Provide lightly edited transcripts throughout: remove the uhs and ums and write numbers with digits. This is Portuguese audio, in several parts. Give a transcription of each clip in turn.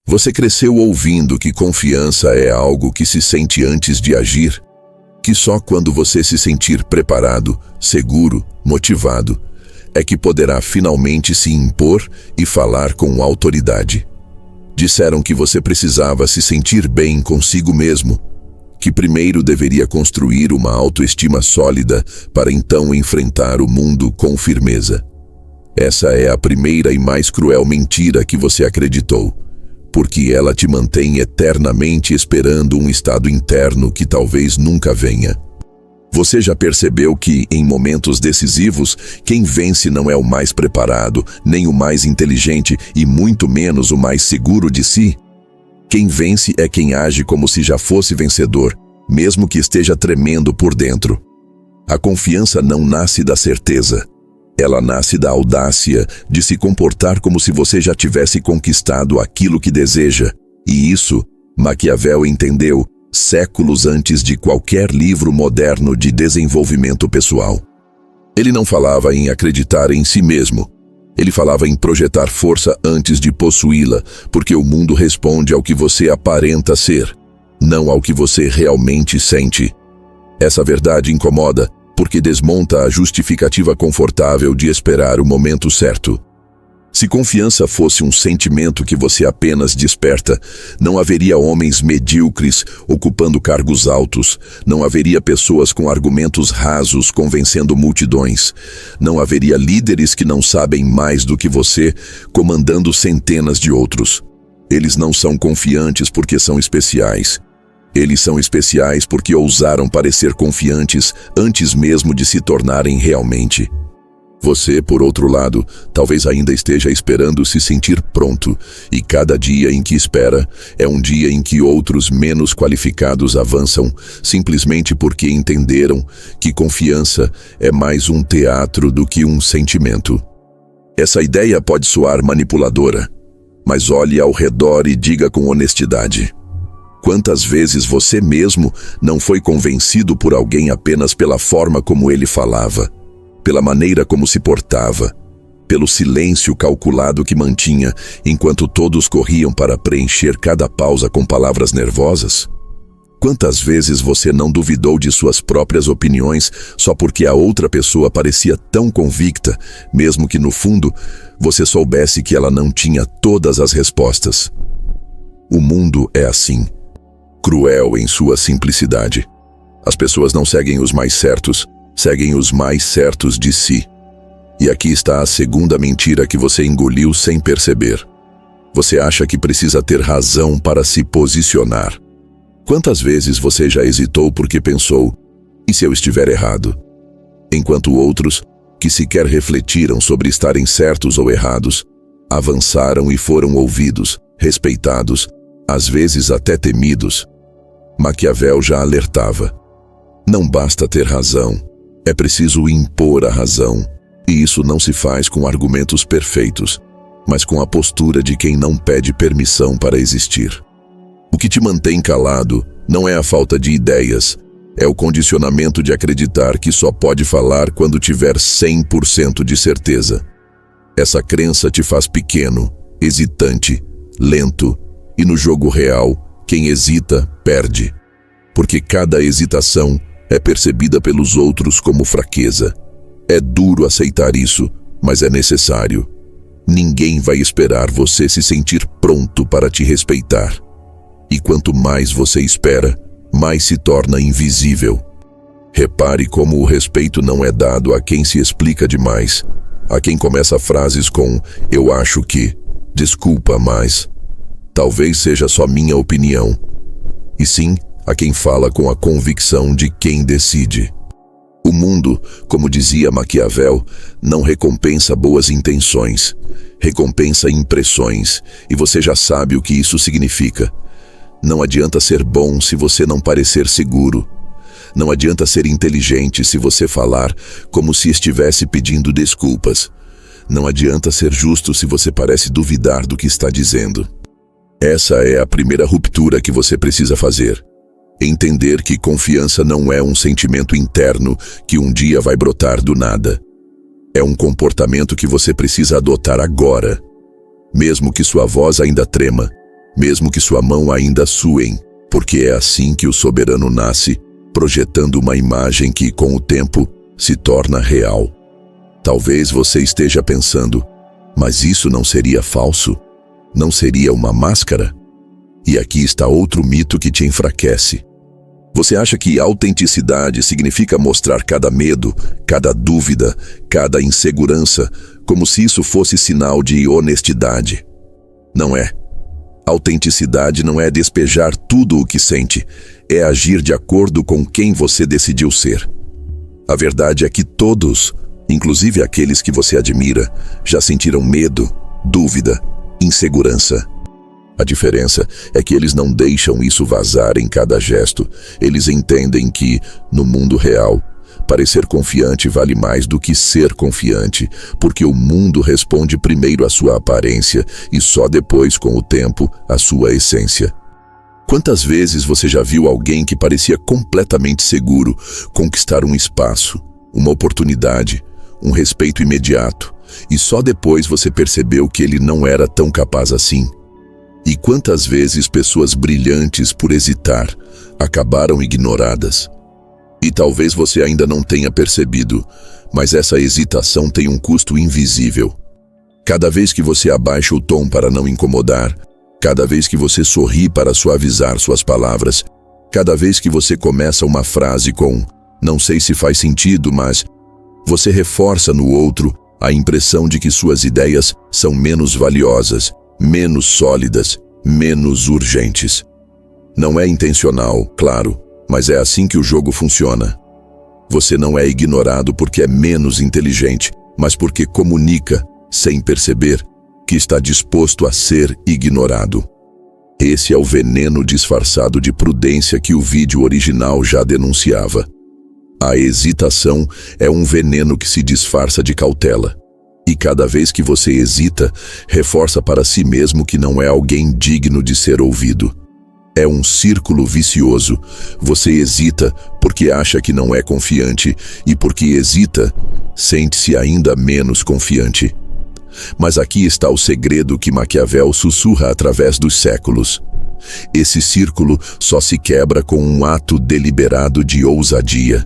Você cresceu ouvindo que confiança é algo que se sente antes de agir, que só quando você se sentir preparado, seguro, motivado, é que poderá finalmente se impor e falar com autoridade. Disseram que você precisava se sentir bem consigo mesmo, que primeiro deveria construir uma autoestima sólida para então enfrentar o mundo com firmeza. Essa é a primeira e mais cruel mentira que você acreditou, porque ela te mantém eternamente esperando um estado interno que talvez nunca venha. Você já percebeu que, em momentos decisivos, quem vence não é o mais preparado, nem o mais inteligente e muito menos o mais seguro de si? Quem vence é quem age como se já fosse vencedor, mesmo que esteja tremendo por dentro. A confiança não nasce da certeza. Ela nasce da audácia de se comportar como se você já tivesse conquistado aquilo que deseja. E isso, Maquiavel entendeu séculos antes de qualquer livro moderno de desenvolvimento pessoal. Ele não falava em acreditar em si mesmo. Ele falava em projetar força antes de possuí-la, porque o mundo responde ao que você aparenta ser, não ao que você realmente sente. Essa verdade incomoda, porque desmonta a justificativa confortável de esperar o momento certo. Se confiança fosse um sentimento que você apenas desperta, não haveria homens medíocres ocupando cargos altos, não haveria pessoas com argumentos rasos convencendo multidões, não haveria líderes que não sabem mais do que você comandando centenas de outros. Eles não são confiantes porque são especiais. Eles são especiais porque ousaram parecer confiantes antes mesmo de se tornarem realmente. Você, por outro lado, talvez ainda esteja esperando se sentir pronto, e cada dia em que espera é um dia em que outros menos qualificados avançam, simplesmente porque entenderam que confiança é mais um teatro do que um sentimento. Essa ideia pode soar manipuladora, mas olhe ao redor e diga com honestidade. Quantas vezes você mesmo não foi convencido por alguém apenas pela forma como ele falava, pela maneira como se portava, pelo silêncio calculado que mantinha enquanto todos corriam para preencher cada pausa com palavras nervosas? Quantas vezes você não duvidou de suas próprias opiniões só porque a outra pessoa parecia tão convicta, mesmo que no fundo você soubesse que ela não tinha todas as respostas? O mundo é assim, cruel em sua simplicidade. As pessoas não seguem os mais certos, seguem os mais certos de si. E aqui está a segunda mentira que você engoliu sem perceber. Você acha que precisa ter razão para se posicionar. Quantas vezes você já hesitou porque pensou, e se eu estiver errado? Enquanto outros, que sequer refletiram sobre estarem certos ou errados, avançaram e foram ouvidos, respeitados, às vezes até temidos. Maquiavel já alertava. Não basta ter razão. É preciso impor a razão, e isso não se faz com argumentos perfeitos, mas com a postura de quem não pede permissão para existir. O que te mantém calado não é a falta de ideias, é o condicionamento de acreditar que só pode falar quando tiver 100% de certeza. Essa crença te faz pequeno, hesitante, lento, e no jogo real, quem hesita, perde. Porque cada hesitação é percebida pelos outros como fraqueza. É duro aceitar isso, mas é necessário. Ninguém vai esperar você se sentir pronto para te respeitar. E quanto mais você espera, mais se torna invisível. Repare como o respeito não é dado a quem se explica demais, a quem começa frases com "eu acho que", "desculpa, mas", "talvez seja só minha opinião", e sim a quem fala com a convicção de quem decide. O mundo, como dizia Maquiavel, não recompensa boas intenções, recompensa impressões, e você já sabe o que isso significa. Não adianta ser bom se você não parecer seguro. Não adianta ser inteligente se você falar como se estivesse pedindo desculpas. Não adianta ser justo se você parece duvidar do que está dizendo. Essa é a primeira ruptura que você precisa fazer. Entender que confiança não é um sentimento interno que um dia vai brotar do nada. É um comportamento que você precisa adotar agora. Mesmo que sua voz ainda trema, mesmo que sua mão ainda suem, porque é assim que o soberano nasce, projetando uma imagem que, com o tempo, se torna real. Talvez você esteja pensando, mas isso não seria falso? Não seria uma máscara? E aqui está outro mito que te enfraquece. Você acha que autenticidade significa mostrar cada medo, cada dúvida, cada insegurança, como se isso fosse sinal de honestidade. Não é. Autenticidade não é despejar tudo o que sente, é agir de acordo com quem você decidiu ser. A verdade é que todos, inclusive aqueles que você admira, já sentiram medo, dúvida, insegurança. A diferença é que eles não deixam isso vazar em cada gesto. Eles entendem que, no mundo real, parecer confiante vale mais do que ser confiante, porque o mundo responde primeiro à sua aparência e só depois, com o tempo, à sua essência. Quantas vezes você já viu alguém que parecia completamente seguro conquistar um espaço, uma oportunidade, um respeito imediato, e só depois você percebeu que ele não era tão capaz assim? E quantas vezes pessoas brilhantes, por hesitar, acabaram ignoradas? E talvez você ainda não tenha percebido, mas essa hesitação tem um custo invisível. Cada vez que você abaixa o tom para não incomodar, cada vez que você sorri para suavizar suas palavras, cada vez que você começa uma frase com "não sei se faz sentido, mas..." você reforça no outro a impressão de que suas ideias são menos valiosas, menos sólidas, menos urgentes. Não é intencional, claro, mas é assim que o jogo funciona. Você não é ignorado porque é menos inteligente, mas porque comunica, sem perceber, que está disposto a ser ignorado. Esse é o veneno disfarçado de prudência que o vídeo original já denunciava. A hesitação é um veneno que se disfarça de cautela. E cada vez que você hesita, reforça para si mesmo que não é alguém digno de ser ouvido. É um círculo vicioso. Você hesita porque acha que não é confiante, e porque hesita, sente-se ainda menos confiante. Mas aqui está o segredo que Maquiavel sussurra através dos séculos. Esse círculo só se quebra com um ato deliberado de ousadia.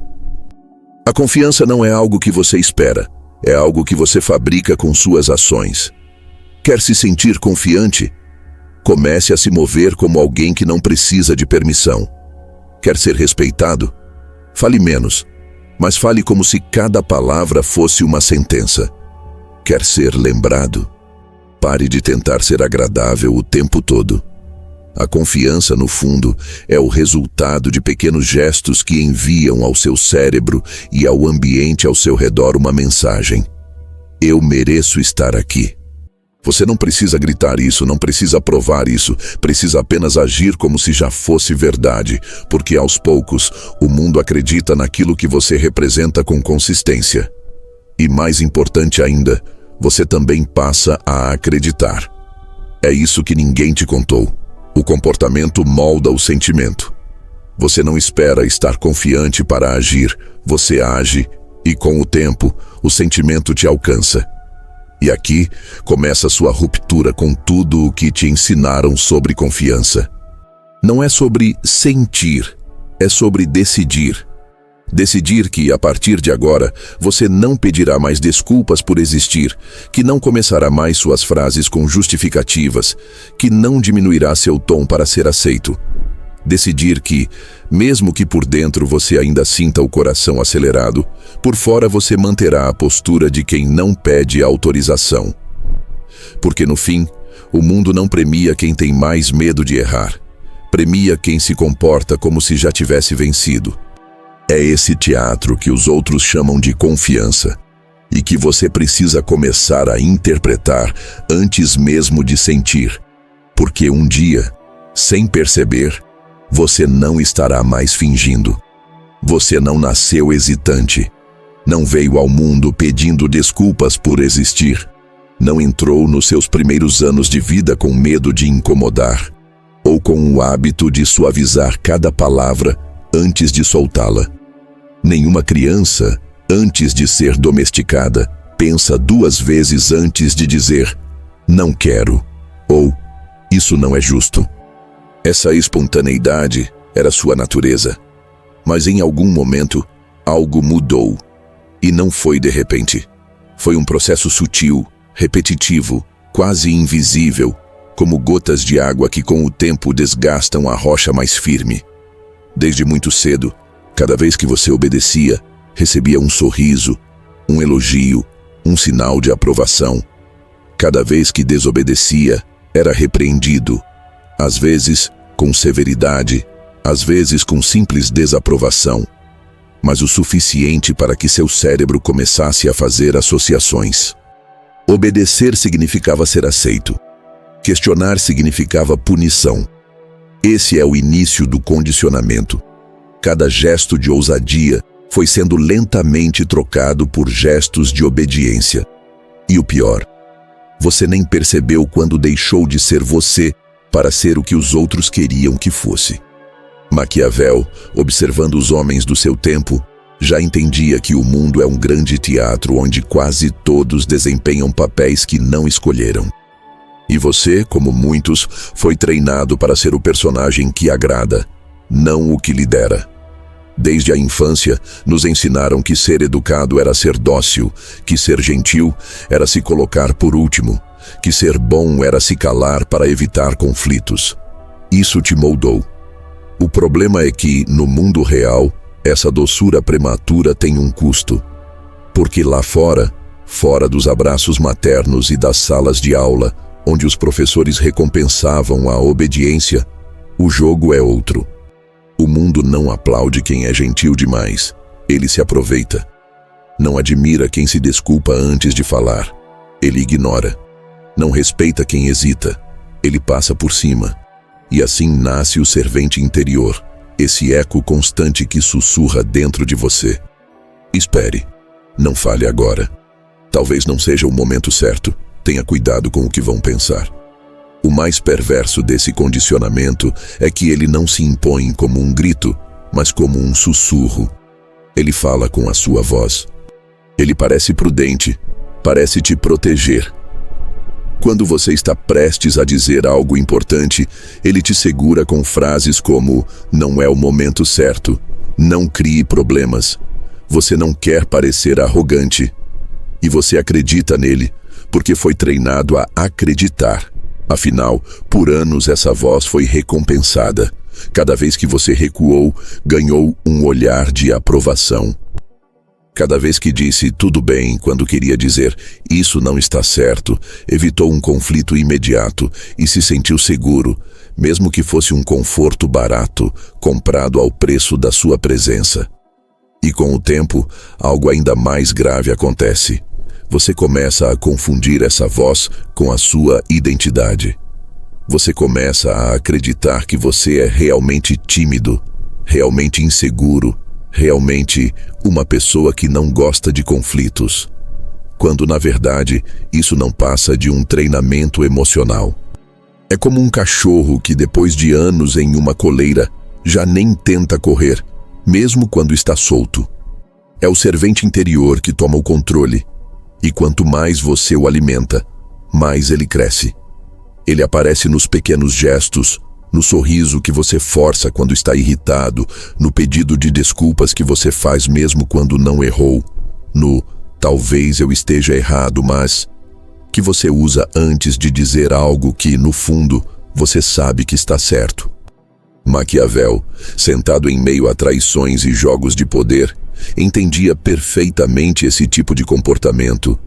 A confiança não é algo que você espera. É algo que você fabrica com suas ações. Quer se sentir confiante? Comece a se mover como alguém que não precisa de permissão. Quer ser respeitado? Fale menos, mas fale como se cada palavra fosse uma sentença. Quer ser lembrado? Pare de tentar ser agradável o tempo todo. A confiança, no fundo, é o resultado de pequenos gestos que enviam ao seu cérebro e ao ambiente ao seu redor uma mensagem. Eu mereço estar aqui. Você não precisa gritar isso, não precisa provar isso, precisa apenas agir como se já fosse verdade, porque aos poucos o mundo acredita naquilo que você representa com consistência. E mais importante ainda, você também passa a acreditar. É isso que ninguém te contou. O comportamento molda o sentimento. Você não espera estar confiante para agir, você age e, com o tempo, o sentimento te alcança. E aqui começa sua ruptura com tudo o que te ensinaram sobre confiança. Não é sobre sentir, é sobre decidir. Decidir que, a partir de agora, você não pedirá mais desculpas por existir, que não começará mais suas frases com justificativas, que não diminuirá seu tom para ser aceito. Decidir que, mesmo que por dentro você ainda sinta o coração acelerado, por fora você manterá a postura de quem não pede autorização. Porque no fim, o mundo não premia quem tem mais medo de errar, premia quem se comporta como se já tivesse vencido. É esse teatro que os outros chamam de confiança e que você precisa começar a interpretar antes mesmo de sentir, porque um dia, sem perceber, você não estará mais fingindo. Você não nasceu hesitante, não veio ao mundo pedindo desculpas por existir, não entrou nos seus primeiros anos de vida com medo de incomodar, ou com o hábito de suavizar cada palavra antes de soltá-la. Nenhuma criança, antes de ser domesticada, pensa 2 vezes antes de dizer "não quero" ou Isso não é justo. Essa espontaneidade era sua natureza. Mas em algum momento, algo mudou. E não foi de repente. Foi um processo sutil, repetitivo, quase invisível, como gotas de água que com o tempo desgastam a rocha mais firme. Desde muito cedo, cada vez que você obedecia, recebia um sorriso, um elogio, um sinal de aprovação. Cada vez que desobedecia, era repreendido, às vezes com severidade, às vezes com simples desaprovação, mas o suficiente para que seu cérebro começasse a fazer associações. Obedecer significava ser aceito. Questionar significava punição. Esse é o início do condicionamento. Cada gesto de ousadia foi sendo lentamente trocado por gestos de obediência. E o pior, você nem percebeu quando deixou de ser você para ser o que os outros queriam que fosse. Maquiavel, observando os homens do seu tempo, já entendia que o mundo é um grande teatro onde quase todos desempenham papéis que não escolheram. E você, como muitos, foi treinado para ser o personagem que agrada, não o que lidera. Desde a infância, nos ensinaram que ser educado era ser dócil, que ser gentil era se colocar por último, que ser bom era se calar para evitar conflitos. Isso te moldou. O problema é que, no mundo real, essa doçura prematura tem um custo. Porque lá fora, fora dos abraços maternos e das salas de aula, onde os professores recompensavam a obediência, o jogo é outro. O mundo não aplaude quem é gentil demais. Ele se aproveita. Não admira quem se desculpa antes de falar. Ele ignora. Não respeita quem hesita. Ele passa por cima. E assim nasce o servente interior, esse eco constante que sussurra dentro de você. Espere. Não fale agora. Talvez não seja o momento certo. Tenha cuidado com o que vão pensar. O mais perverso desse condicionamento é que ele não se impõe como um grito, mas como um sussurro. Ele fala com a sua voz. Ele parece prudente, parece te proteger. Quando você está prestes a dizer algo importante, ele te segura com frases como "não é o momento certo", "não crie problemas", "você não quer parecer arrogante". E você acredita nele, porque foi treinado a acreditar. Afinal, por anos essa voz foi recompensada. Cada vez que você recuou, ganhou um olhar de aprovação. Cada vez que disse "tudo bem" quando queria dizer "isso não está certo", evitou um conflito imediato e se sentiu seguro, mesmo que fosse um conforto barato, comprado ao preço da sua presença. E com o tempo, algo ainda mais grave acontece. Você começa a confundir essa voz com a sua identidade. Você começa a acreditar que você é realmente tímido, realmente inseguro, realmente uma pessoa que não gosta de conflitos. Quando, na verdade, isso não passa de um treinamento emocional. É como um cachorro que, depois de anos em uma coleira, já nem tenta correr, mesmo quando está solto. É o servente interior que toma o controle. E quanto mais você o alimenta, mais ele cresce. Ele aparece nos pequenos gestos, no sorriso que você força quando está irritado, no pedido de desculpas que você faz mesmo quando não errou, no "talvez eu esteja errado, mas" que você usa antes de dizer algo que, no fundo, você sabe que está certo. Maquiavel, sentado em meio a traições e jogos de poder, entendia perfeitamente esse tipo de comportamento,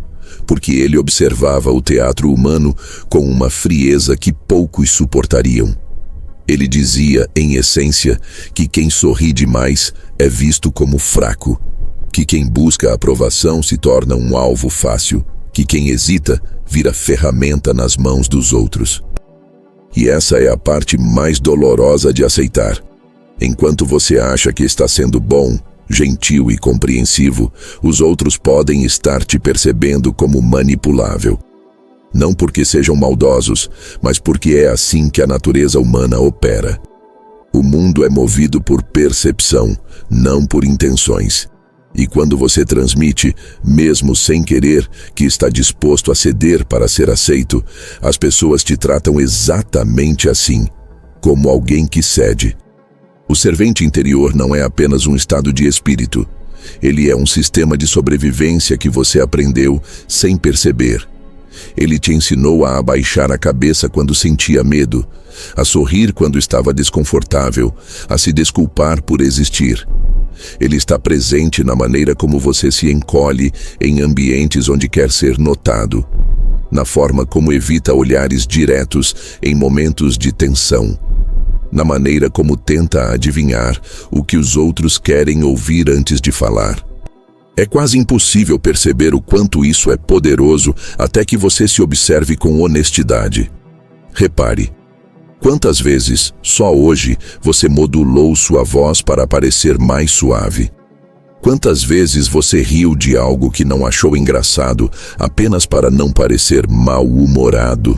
porque ele observava o teatro humano com uma frieza que poucos suportariam. Ele dizia, em essência, que quem sorri demais é visto como fraco, que quem busca a aprovação se torna um alvo fácil, que quem hesita vira ferramenta nas mãos dos outros. E essa é a parte mais dolorosa de aceitar. Enquanto você acha que está sendo bom, gentil e compreensivo, os outros podem estar te percebendo como manipulável. Não porque sejam maldosos, mas porque é assim que a natureza humana opera. O mundo é movido por percepção, não por intenções. E quando você transmite, mesmo sem querer, que está disposto a ceder para ser aceito, as pessoas te tratam exatamente assim, como alguém que cede. O servente interior não é apenas um estado de espírito. Ele é um sistema de sobrevivência que você aprendeu sem perceber. Ele te ensinou a abaixar a cabeça quando sentia medo, a sorrir quando estava desconfortável, a se desculpar por existir. Ele está presente na maneira como você se encolhe em ambientes onde quer ser notado, na forma como evita olhares diretos em momentos de tensão, na maneira como tenta adivinhar o que os outros querem ouvir antes de falar. É quase impossível perceber o quanto isso é poderoso até que você se observe com honestidade. Repare, quantas vezes, só hoje, você modulou sua voz para parecer mais suave? Quantas vezes você riu de algo que não achou engraçado apenas para não parecer mal-humorado?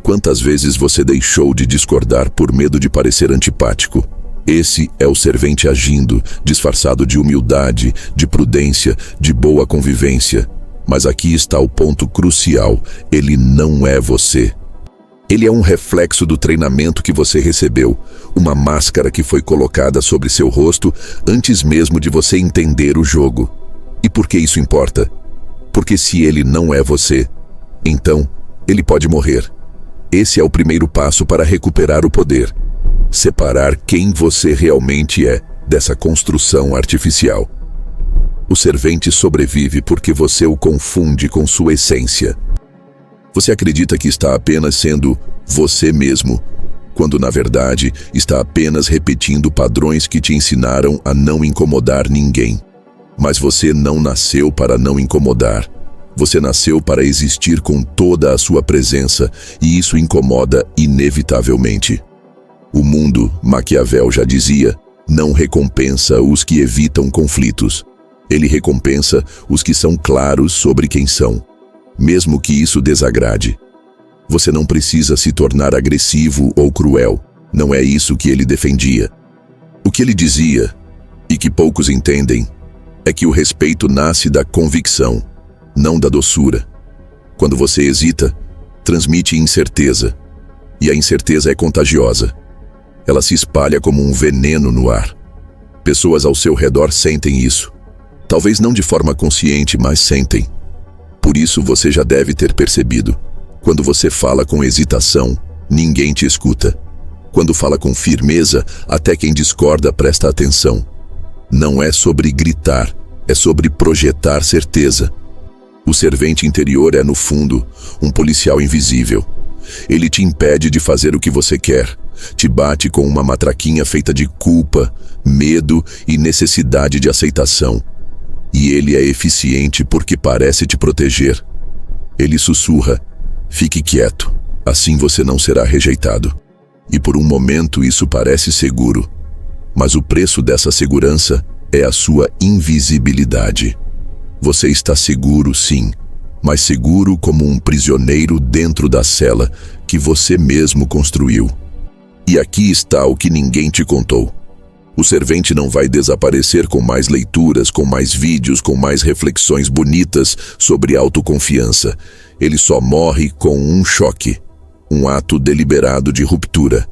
Quantas vezes você deixou de discordar por medo de parecer antipático? Esse é o servente agindo, disfarçado de humildade, de prudência, de boa convivência. Mas aqui está o ponto crucial: ele não é você. Ele é um reflexo do treinamento que você recebeu, uma máscara que foi colocada sobre seu rosto antes mesmo de você entender o jogo. E por que isso importa? Porque se ele não é você, então ele pode morrer. Esse é o primeiro passo para recuperar o poder. Separar quem você realmente é dessa construção artificial. O servente sobrevive porque você o confunde com sua essência. Você acredita que está apenas sendo você mesmo, quando na verdade está apenas repetindo padrões que te ensinaram a não incomodar ninguém. Mas você não nasceu para não incomodar. Você nasceu para existir com toda a sua presença, e isso incomoda inevitavelmente. O mundo, Maquiavel já dizia, não recompensa os que evitam conflitos. Ele recompensa os que são claros sobre quem são, mesmo que isso desagrade. Você não precisa se tornar agressivo ou cruel. Não é isso que ele defendia. O que ele dizia, e que poucos entendem, é que o respeito nasce da convicção, não da doçura. Quando você hesita, transmite incerteza, e a incerteza é contagiosa. Ela se espalha como um veneno no ar. Pessoas ao seu redor sentem isso. Talvez não de forma consciente, mas sentem. Por isso você já deve ter percebido. Quando você fala com hesitação, ninguém te escuta. Quando fala com firmeza, até quem discorda presta atenção. Não é sobre gritar, é sobre projetar certeza. O servente interior é, no fundo, um policial invisível. Ele te impede de fazer o que você quer. Te bate com uma matraquinha feita de culpa, medo e necessidade de aceitação. E ele é eficiente porque parece te proteger. Ele sussurra: fique quieto, assim você não será rejeitado. E por um momento isso parece seguro. Mas o preço dessa segurança é a sua invisibilidade. Você está seguro, sim, mas seguro como um prisioneiro dentro da cela que você mesmo construiu. E aqui está o que ninguém te contou. O servente não vai desaparecer com mais leituras, com mais vídeos, com mais reflexões bonitas sobre autoconfiança. Ele só morre com um choque, um ato deliberado de ruptura.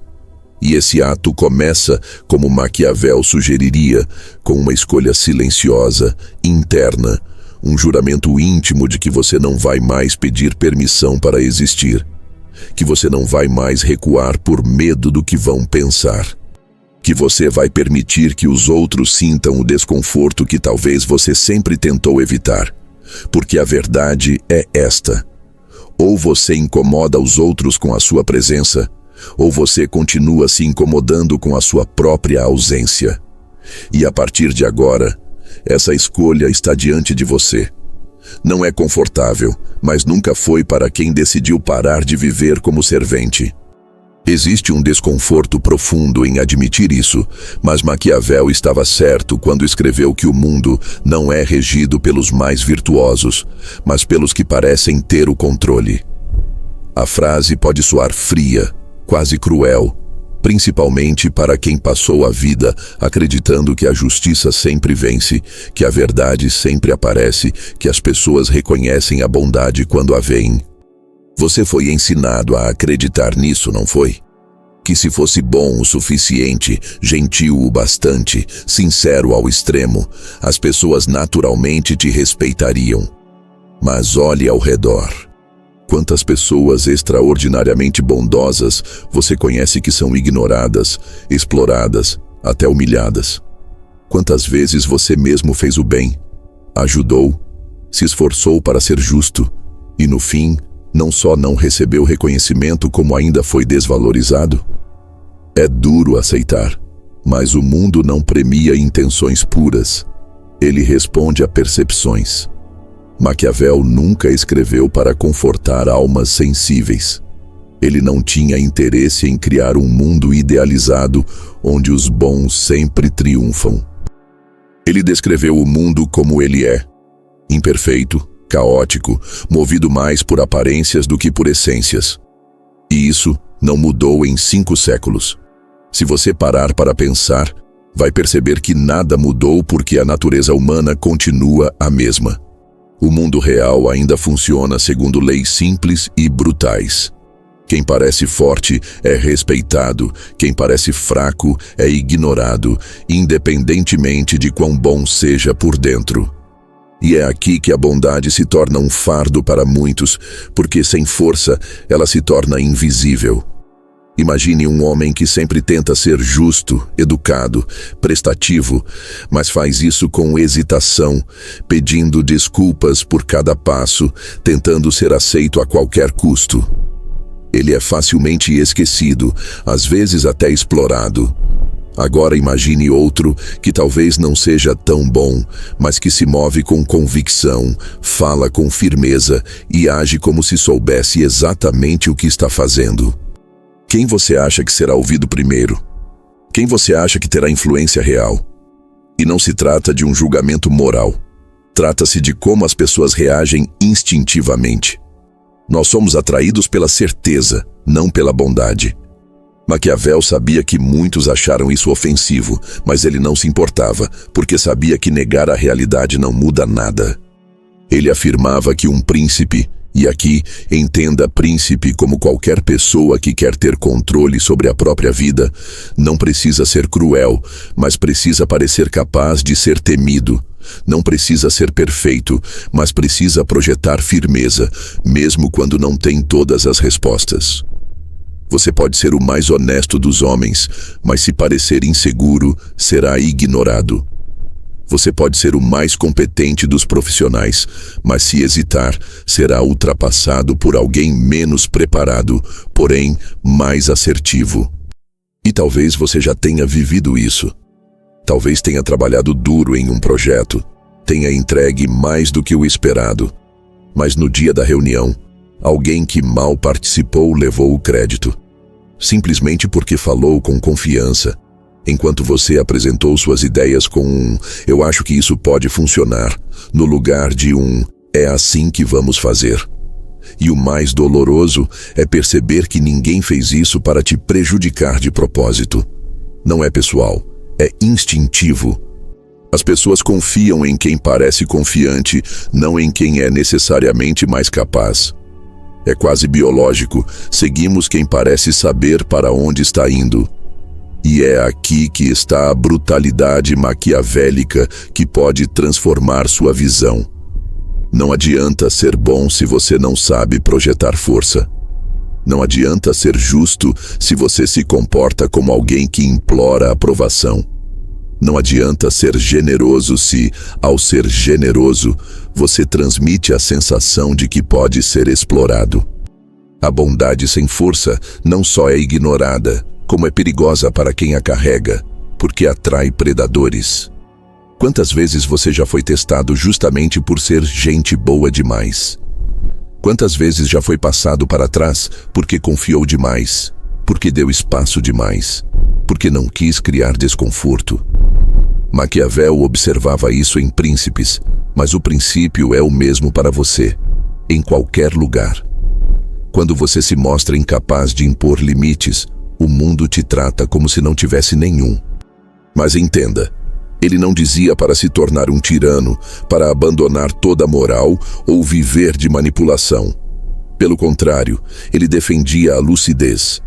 E esse ato começa, como Maquiavel sugeriria, com uma escolha silenciosa, interna, um juramento íntimo de que você não vai mais pedir permissão para existir, que você não vai mais recuar por medo do que vão pensar, que você vai permitir que os outros sintam o desconforto que talvez você sempre tentou evitar, porque a verdade é esta: ou você incomoda os outros com a sua presença, ou você continua se incomodando com a sua própria ausência. E a partir de agora, essa escolha está diante de você. Não é confortável, mas nunca foi para quem decidiu parar de viver como servente. Existe um desconforto profundo em admitir isso, mas Maquiavel estava certo quando escreveu que o mundo não é regido pelos mais virtuosos, mas pelos que parecem ter o controle. A frase pode soar fria, quase cruel, principalmente para quem passou a vida acreditando que a justiça sempre vence, que a verdade sempre aparece, que as pessoas reconhecem a bondade quando a veem. Você foi ensinado a acreditar nisso, não foi? Que se fosse bom o suficiente, gentil o bastante, sincero ao extremo, as pessoas naturalmente te respeitariam. Mas olhe ao redor. Quantas pessoas extraordinariamente bondosas você conhece que são ignoradas, exploradas, até humilhadas? Quantas vezes você mesmo fez o bem, ajudou, se esforçou para ser justo e, no fim, não só não recebeu reconhecimento, como ainda foi desvalorizado? É duro aceitar, mas o mundo não premia intenções puras. Ele responde a percepções. Maquiavel nunca escreveu para confortar almas sensíveis. Ele não tinha interesse em criar um mundo idealizado onde os bons sempre triunfam. Ele descreveu o mundo como ele é: imperfeito, caótico, movido mais por aparências do que por essências. E isso não mudou em 5 séculos. Se você parar para pensar, vai perceber que nada mudou porque a natureza humana continua a mesma. O mundo real ainda funciona segundo leis simples e brutais. Quem parece forte é respeitado, quem parece fraco é ignorado, independentemente de quão bom seja por dentro. E é aqui que a bondade se torna um fardo para muitos, porque sem força ela se torna invisível. Imagine um homem que sempre tenta ser justo, educado, prestativo, mas faz isso com hesitação, pedindo desculpas por cada passo, tentando ser aceito a qualquer custo. Ele é facilmente esquecido, às vezes até explorado. Agora imagine outro que talvez não seja tão bom, mas que se move com convicção, fala com firmeza e age como se soubesse exatamente o que está fazendo. Quem você acha que será ouvido primeiro? Quem você acha que terá influência real? E não se trata de um julgamento moral. Trata-se de como as pessoas reagem instintivamente. Nós somos atraídos pela certeza, não pela bondade. Maquiavel sabia que muitos acharam isso ofensivo, mas ele não se importava, porque sabia que negar a realidade não muda nada. Ele afirmava que um príncipe, e aqui entenda príncipe como qualquer pessoa que quer ter controle sobre a própria vida, não precisa ser cruel, mas precisa parecer capaz de ser temido. Não precisa ser perfeito, mas precisa projetar firmeza, mesmo quando não tem todas as respostas. Você pode ser o mais honesto dos homens, mas se parecer inseguro, será ignorado. Você pode ser o mais competente dos profissionais, mas se hesitar, será ultrapassado por alguém menos preparado, porém mais assertivo. E talvez você já tenha vivido isso. Talvez tenha trabalhado duro em um projeto, tenha entregue mais do que o esperado, mas no dia da reunião, alguém que mal participou levou o crédito. Simplesmente porque falou com confiança, enquanto você apresentou suas ideias com um "eu acho que isso pode funcionar", no lugar de um "é assim que vamos fazer". E o mais doloroso é perceber que ninguém fez isso para te prejudicar de propósito. Não é pessoal, é instintivo. As pessoas confiam em quem parece confiante, não em quem é necessariamente mais capaz. É quase biológico, seguimos quem parece saber para onde está indo. E é aqui que está a brutalidade maquiavélica que pode transformar sua visão. Não adianta ser bom se você não sabe projetar força. Não adianta ser justo se você se comporta como alguém que implora aprovação. Não adianta ser generoso se, ao ser generoso, você transmite a sensação de que pode ser explorado. A bondade sem força não só é ignorada, como é perigosa para quem a carrega, porque atrai predadores. Quantas vezes você já foi testado justamente por ser gente boa demais? Quantas vezes já foi passado para trás porque confiou demais, porque deu espaço demais, porque não quis criar desconforto? Maquiavel observava isso em príncipes, mas o princípio é o mesmo para você, em qualquer lugar. Quando você se mostra incapaz de impor limites, o mundo te trata como se não tivesse nenhum. Mas entenda, ele não dizia para se tornar um tirano, para abandonar toda a moral ou viver de manipulação. Pelo contrário, ele defendia a lucidez.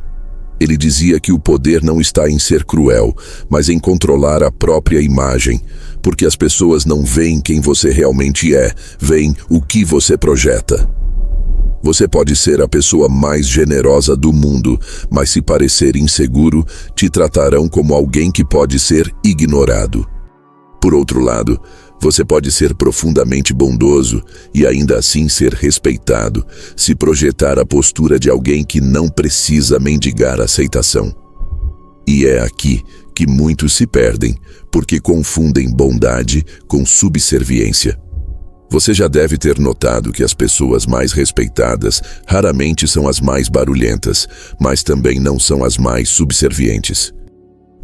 Ele dizia que o poder não está em ser cruel, mas em controlar a própria imagem, porque as pessoas não veem quem você realmente é, veem o que você projeta. Você pode ser a pessoa mais generosa do mundo, mas se parecer inseguro, te tratarão como alguém que pode ser ignorado. Por outro lado, você pode ser profundamente bondoso e ainda assim ser respeitado, se projetar a postura de alguém que não precisa mendigar aceitação. E é aqui que muitos se perdem, porque confundem bondade com subserviência. Você já deve ter notado que as pessoas mais respeitadas raramente são as mais barulhentas, mas também não são as mais subservientes.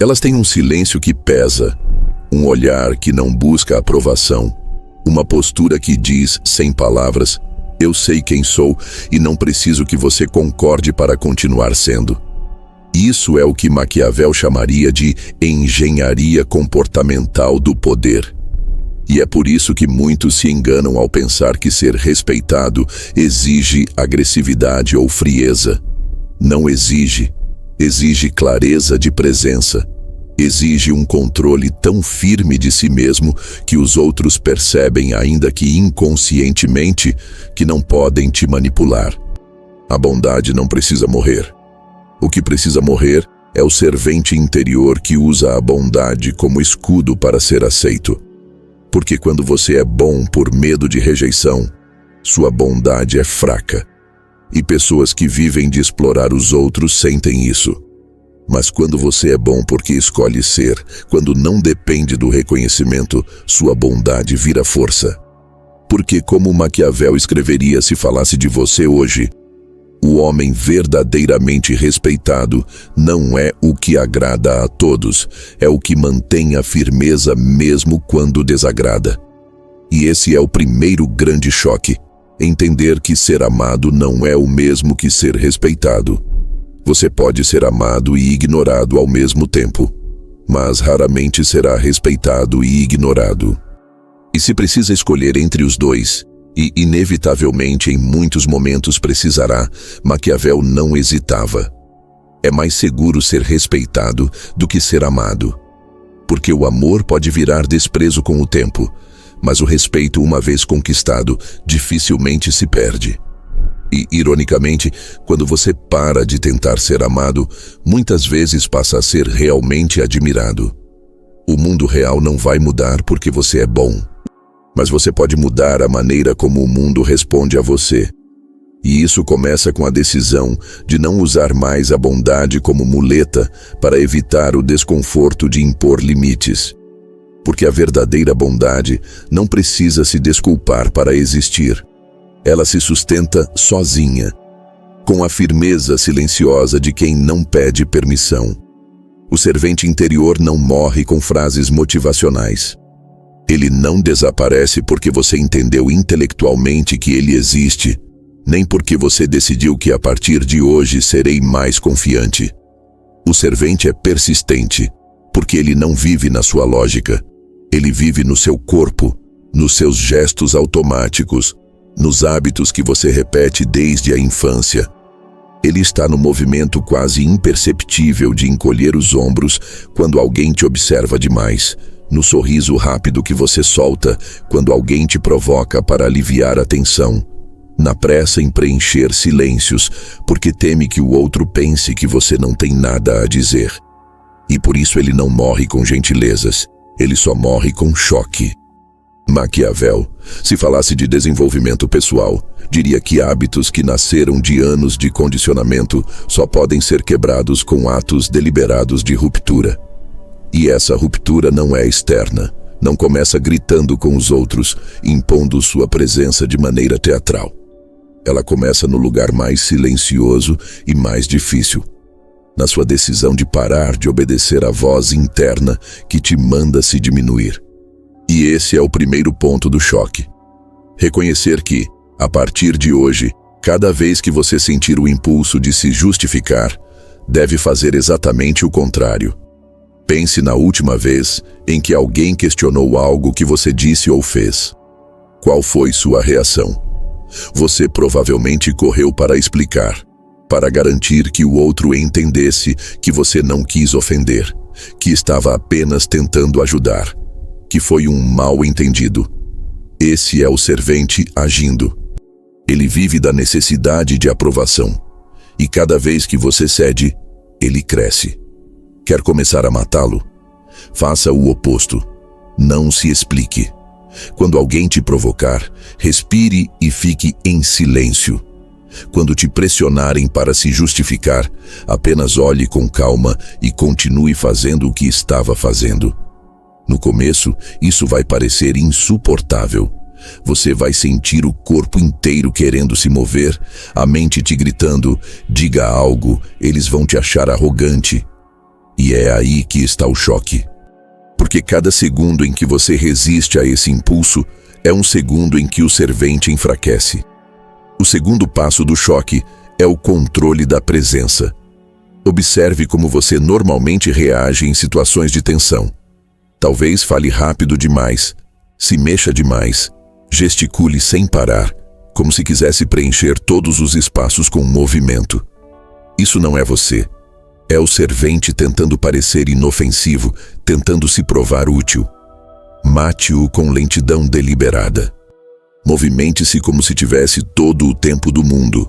Elas têm um silêncio que pesa, um olhar que não busca aprovação, uma postura que diz, sem palavras, eu sei quem sou e não preciso que você concorde para continuar sendo. Isso é o que Maquiavel chamaria de engenharia comportamental do poder. E é por isso que muitos se enganam ao pensar que ser respeitado exige agressividade ou frieza. Não exige. Exige clareza de presença. Exige um controle tão firme de si mesmo que os outros percebem, ainda que inconscientemente, que não podem te manipular. A bondade não precisa morrer. O que precisa morrer é o servente interior que usa a bondade como escudo para ser aceito. Porque quando você é bom por medo de rejeição, sua bondade é fraca. E pessoas que vivem de explorar os outros sentem isso. Mas quando você é bom porque escolhe ser, quando não depende do reconhecimento, sua bondade vira força. Porque como Maquiavel escreveria se falasse de você hoje, o homem verdadeiramente respeitado não é o que agrada a todos, é o que mantém a firmeza mesmo quando desagrada. E esse é o primeiro grande choque, entender que ser amado não é o mesmo que ser respeitado. Você pode ser amado e ignorado ao mesmo tempo, mas raramente será respeitado e ignorado. E se precisa escolher entre os dois, e inevitavelmente em muitos momentos precisará, Maquiavel não hesitava. É mais seguro ser respeitado do que ser amado. Porque o amor pode virar desprezo com o tempo, mas o respeito, uma vez conquistado, dificilmente se perde. E, ironicamente, quando você para de tentar ser amado, muitas vezes passa a ser realmente admirado. O mundo real não vai mudar porque você é bom. Mas você pode mudar a maneira como o mundo responde a você. E isso começa com a decisão de não usar mais a bondade como muleta para evitar o desconforto de impor limites. Porque a verdadeira bondade não precisa se desculpar para existir. Ela se sustenta sozinha, com a firmeza silenciosa de quem não pede permissão. O servente interior não morre com frases motivacionais. Ele não desaparece porque você entendeu intelectualmente que ele existe, nem porque você decidiu que a partir de hoje serei mais confiante. O servente é persistente, porque ele não vive na sua lógica. Ele vive no seu corpo, nos seus gestos automáticos, nos hábitos que você repete desde a infância. Ele está no movimento quase imperceptível de encolher os ombros quando alguém te observa demais, no sorriso rápido que você solta quando alguém te provoca para aliviar a tensão, na pressa em preencher silêncios, porque teme que o outro pense que você não tem nada a dizer. E por isso ele não morre com gentilezas, ele só morre com choque. Maquiavel, se falasse de desenvolvimento pessoal, diria que hábitos que nasceram de anos de condicionamento só podem ser quebrados com atos deliberados de ruptura. E essa ruptura não é externa, não começa gritando com os outros, impondo sua presença de maneira teatral. Ela começa no lugar mais silencioso e mais difícil, na sua decisão de parar de obedecer à voz interna que te manda se diminuir. E esse é o primeiro ponto do choque. Reconhecer que, a partir de hoje, cada vez que você sentir o impulso de se justificar, deve fazer exatamente o contrário. Pense na última vez em que alguém questionou algo que você disse ou fez. Qual foi sua reação? Você provavelmente correu para explicar, para garantir que o outro entendesse que você não quis ofender, que estava apenas tentando ajudar, que foi um mal-entendido. Esse é o servente agindo. Ele vive da necessidade de aprovação. E cada vez que você cede, ele cresce. Quer começar a matá-lo? Faça o oposto. Não se explique. Quando alguém te provocar, respire e fique em silêncio. Quando te pressionarem para se justificar, apenas olhe com calma e continue fazendo o que estava fazendo. No começo, isso vai parecer insuportável. Você vai sentir o corpo inteiro querendo se mover, a mente te gritando, diga algo, eles vão te achar arrogante. E é aí que está o choque. Porque cada segundo em que você resiste a esse impulso é um segundo em que o servente enfraquece. O segundo passo do choque é o controle da presença. Observe como você normalmente reage em situações de tensão. Talvez fale rápido demais, se mexa demais, gesticule sem parar, como se quisesse preencher todos os espaços com movimento. Isso não é você. É o servente tentando parecer inofensivo, tentando se provar útil. Mate-o com lentidão deliberada. Movimente-se como se tivesse todo o tempo do mundo.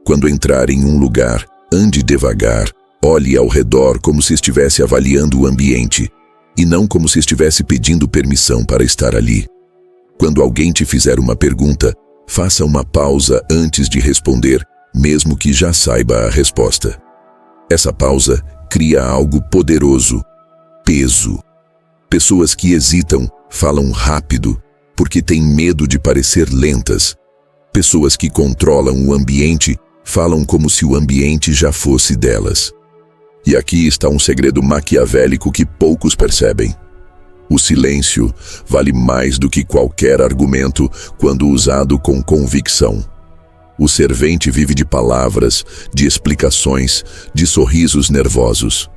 Quando entrar em um lugar, ande devagar, olhe ao redor como se estivesse avaliando o ambiente, e não como se estivesse pedindo permissão para estar ali. Quando alguém te fizer uma pergunta, faça uma pausa antes de responder, mesmo que já saiba a resposta. Essa pausa cria algo poderoso: peso. Pessoas que hesitam falam rápido, porque têm medo de parecer lentas. Pessoas que controlam o ambiente falam como se o ambiente já fosse delas. E aqui está um segredo maquiavélico que poucos percebem. O silêncio vale mais do que qualquer argumento quando usado com convicção. O servente vive de palavras, de explicações, de sorrisos nervosos.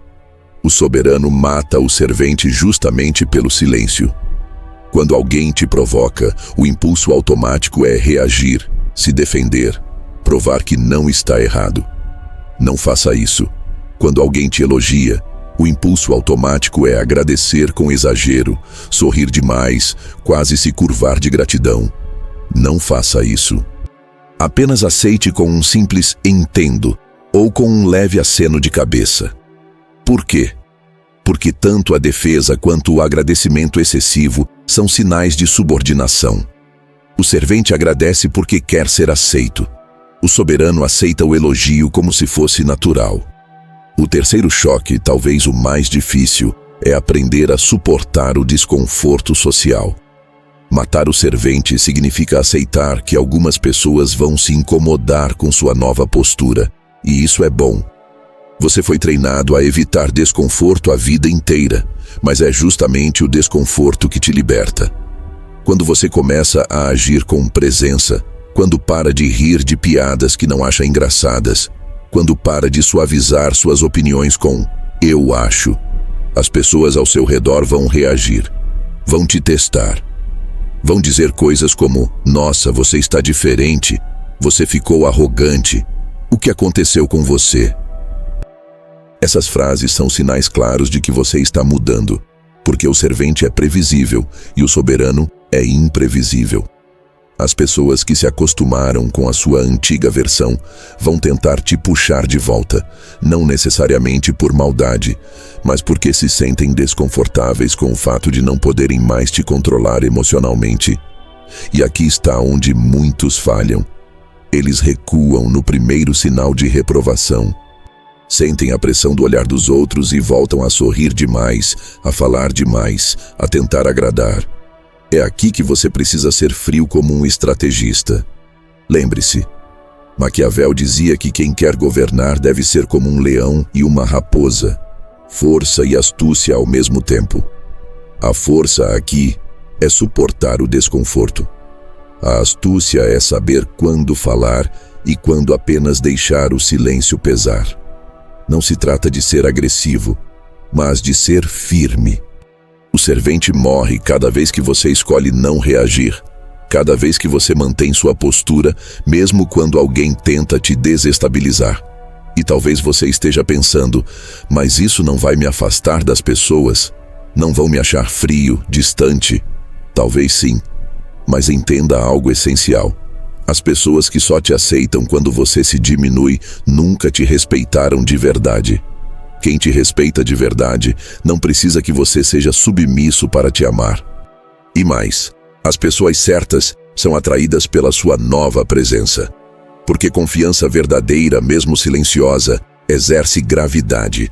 O soberano mata o servente justamente pelo silêncio. Quando alguém te provoca, o impulso automático é reagir, se defender, provar que não está errado. Não faça isso. Quando alguém te elogia, o impulso automático é agradecer com exagero, sorrir demais, quase se curvar de gratidão. Não faça isso. Apenas aceite com um simples entendo ou com um leve aceno de cabeça. Por quê? Porque tanto a defesa quanto o agradecimento excessivo são sinais de subordinação. O servente agradece porque quer ser aceito. O soberano aceita o elogio como se fosse natural. O terceiro choque, talvez o mais difícil, é aprender a suportar o desconforto social. Matar o servente significa aceitar que algumas pessoas vão se incomodar com sua nova postura, e isso é bom. Você foi treinado a evitar desconforto a vida inteira, mas é justamente o desconforto que te liberta. Quando você começa a agir com presença, quando para de rir de piadas que não acha engraçadas, quando para de suavizar suas opiniões com "eu acho", as pessoas ao seu redor vão reagir, vão te testar. Vão dizer coisas como: "Nossa, você está diferente, você ficou arrogante, o que aconteceu com você?" Essas frases são sinais claros de que você está mudando, porque o servente é previsível e o soberano é imprevisível. As pessoas que se acostumaram com a sua antiga versão vão tentar te puxar de volta, não necessariamente por maldade, mas porque se sentem desconfortáveis com o fato de não poderem mais te controlar emocionalmente. E aqui está onde muitos falham. Eles recuam no primeiro sinal de reprovação. Sentem a pressão do olhar dos outros e voltam a sorrir demais, a falar demais, a tentar agradar. É aqui que você precisa ser frio como um estrategista. Lembre-se, Maquiavel dizia que quem quer governar deve ser como um leão e uma raposa, força e astúcia ao mesmo tempo. A força aqui é suportar o desconforto. A astúcia é saber quando falar e quando apenas deixar o silêncio pesar. Não se trata de ser agressivo, mas de ser firme. O servente morre cada vez que você escolhe não reagir, cada vez que você mantém sua postura, mesmo quando alguém tenta te desestabilizar. E talvez você esteja pensando, mas isso não vai me afastar das pessoas? Não vão me achar frio, distante? Talvez sim, mas entenda algo essencial. As pessoas que só te aceitam quando você se diminui nunca te respeitaram de verdade. Quem te respeita de verdade não precisa que você seja submisso para te amar. E mais, as pessoas certas são atraídas pela sua nova presença. Porque confiança verdadeira, mesmo silenciosa, exerce gravidade.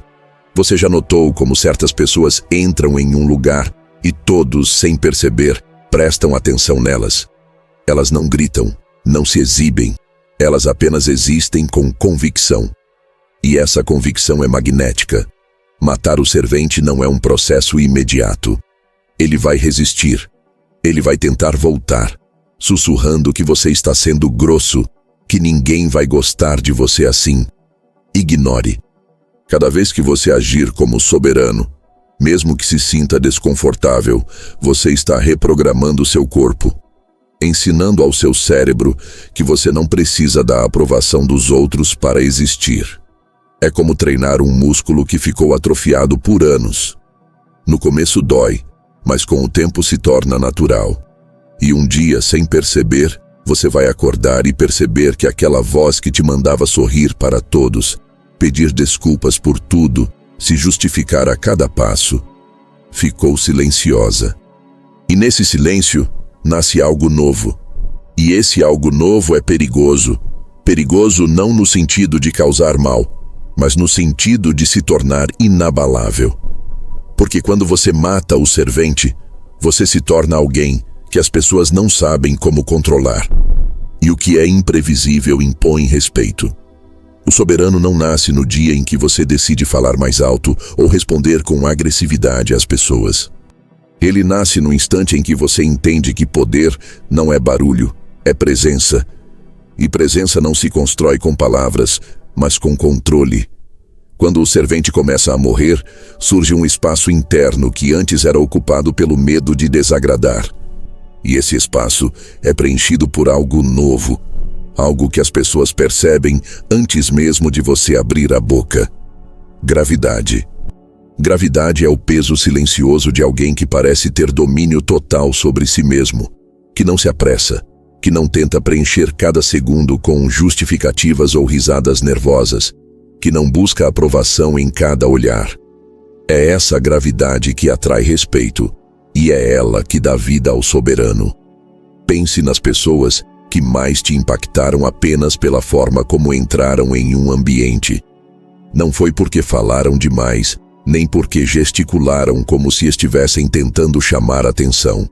Você já notou como certas pessoas entram em um lugar e todos, sem perceber, prestam atenção nelas? Elas não gritam, não se exibem, elas apenas existem com convicção. E essa convicção é magnética. Matar o servente não é um processo imediato. Ele vai resistir. Ele vai tentar voltar, sussurrando que você está sendo grosso, que ninguém vai gostar de você assim. Ignore. Cada vez que você agir como soberano, mesmo que se sinta desconfortável, você está reprogramando seu corpo, ensinando ao seu cérebro que você não precisa da aprovação dos outros para existir. É como treinar um músculo que ficou atrofiado por anos. No começo dói, mas com o tempo se torna natural. E um dia, sem perceber, você vai acordar e perceber que aquela voz que te mandava sorrir para todos, pedir desculpas por tudo, se justificar a cada passo, ficou silenciosa. E nesse silêncio, nasce algo novo. E esse algo novo é perigoso. Perigoso não no sentido de causar mal, mas no sentido de se tornar inabalável. Porque quando você mata o servente, você se torna alguém que as pessoas não sabem como controlar. E o que é imprevisível impõe respeito. O soberano não nasce no dia em que você decide falar mais alto ou responder com agressividade às pessoas. Ele nasce no instante em que você entende que poder não é barulho, é presença. E presença não se constrói com palavras, mas com controle. Quando o servente começa a morrer, surge um espaço interno que antes era ocupado pelo medo de desagradar. E esse espaço é preenchido por algo novo, algo que as pessoas percebem antes mesmo de você abrir a boca. Gravidade. Gravidade é o peso silencioso de alguém que parece ter domínio total sobre si mesmo, que não se apressa, que não tenta preencher cada segundo com justificativas ou risadas nervosas, que não busca aprovação em cada olhar. É essa gravidade que atrai respeito, e é ela que dá vida ao soberano. Pense nas pessoas que mais te impactaram apenas pela forma como entraram em um ambiente. Não foi porque falaram demais, nem porque gesticularam como se estivessem tentando chamar atenção.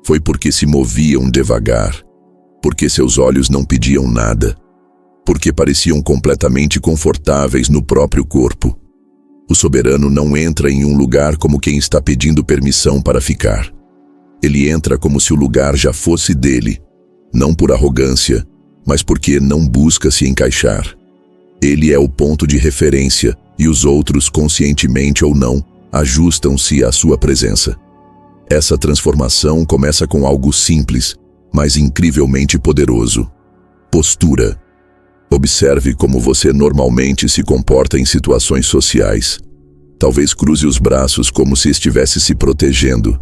Foi porque se moviam devagar, porque seus olhos não pediam nada, porque pareciam completamente confortáveis no próprio corpo. O soberano não entra em um lugar como quem está pedindo permissão para ficar. Ele entra como se o lugar já fosse dele, não por arrogância, mas porque não busca se encaixar. Ele é o ponto de referência e os outros, conscientemente ou não, ajustam-se à sua presença. Essa transformação começa com algo simples, mas incrivelmente poderoso. Postura. Observe como você normalmente se comporta em situações sociais. Talvez cruze os braços como se estivesse se protegendo.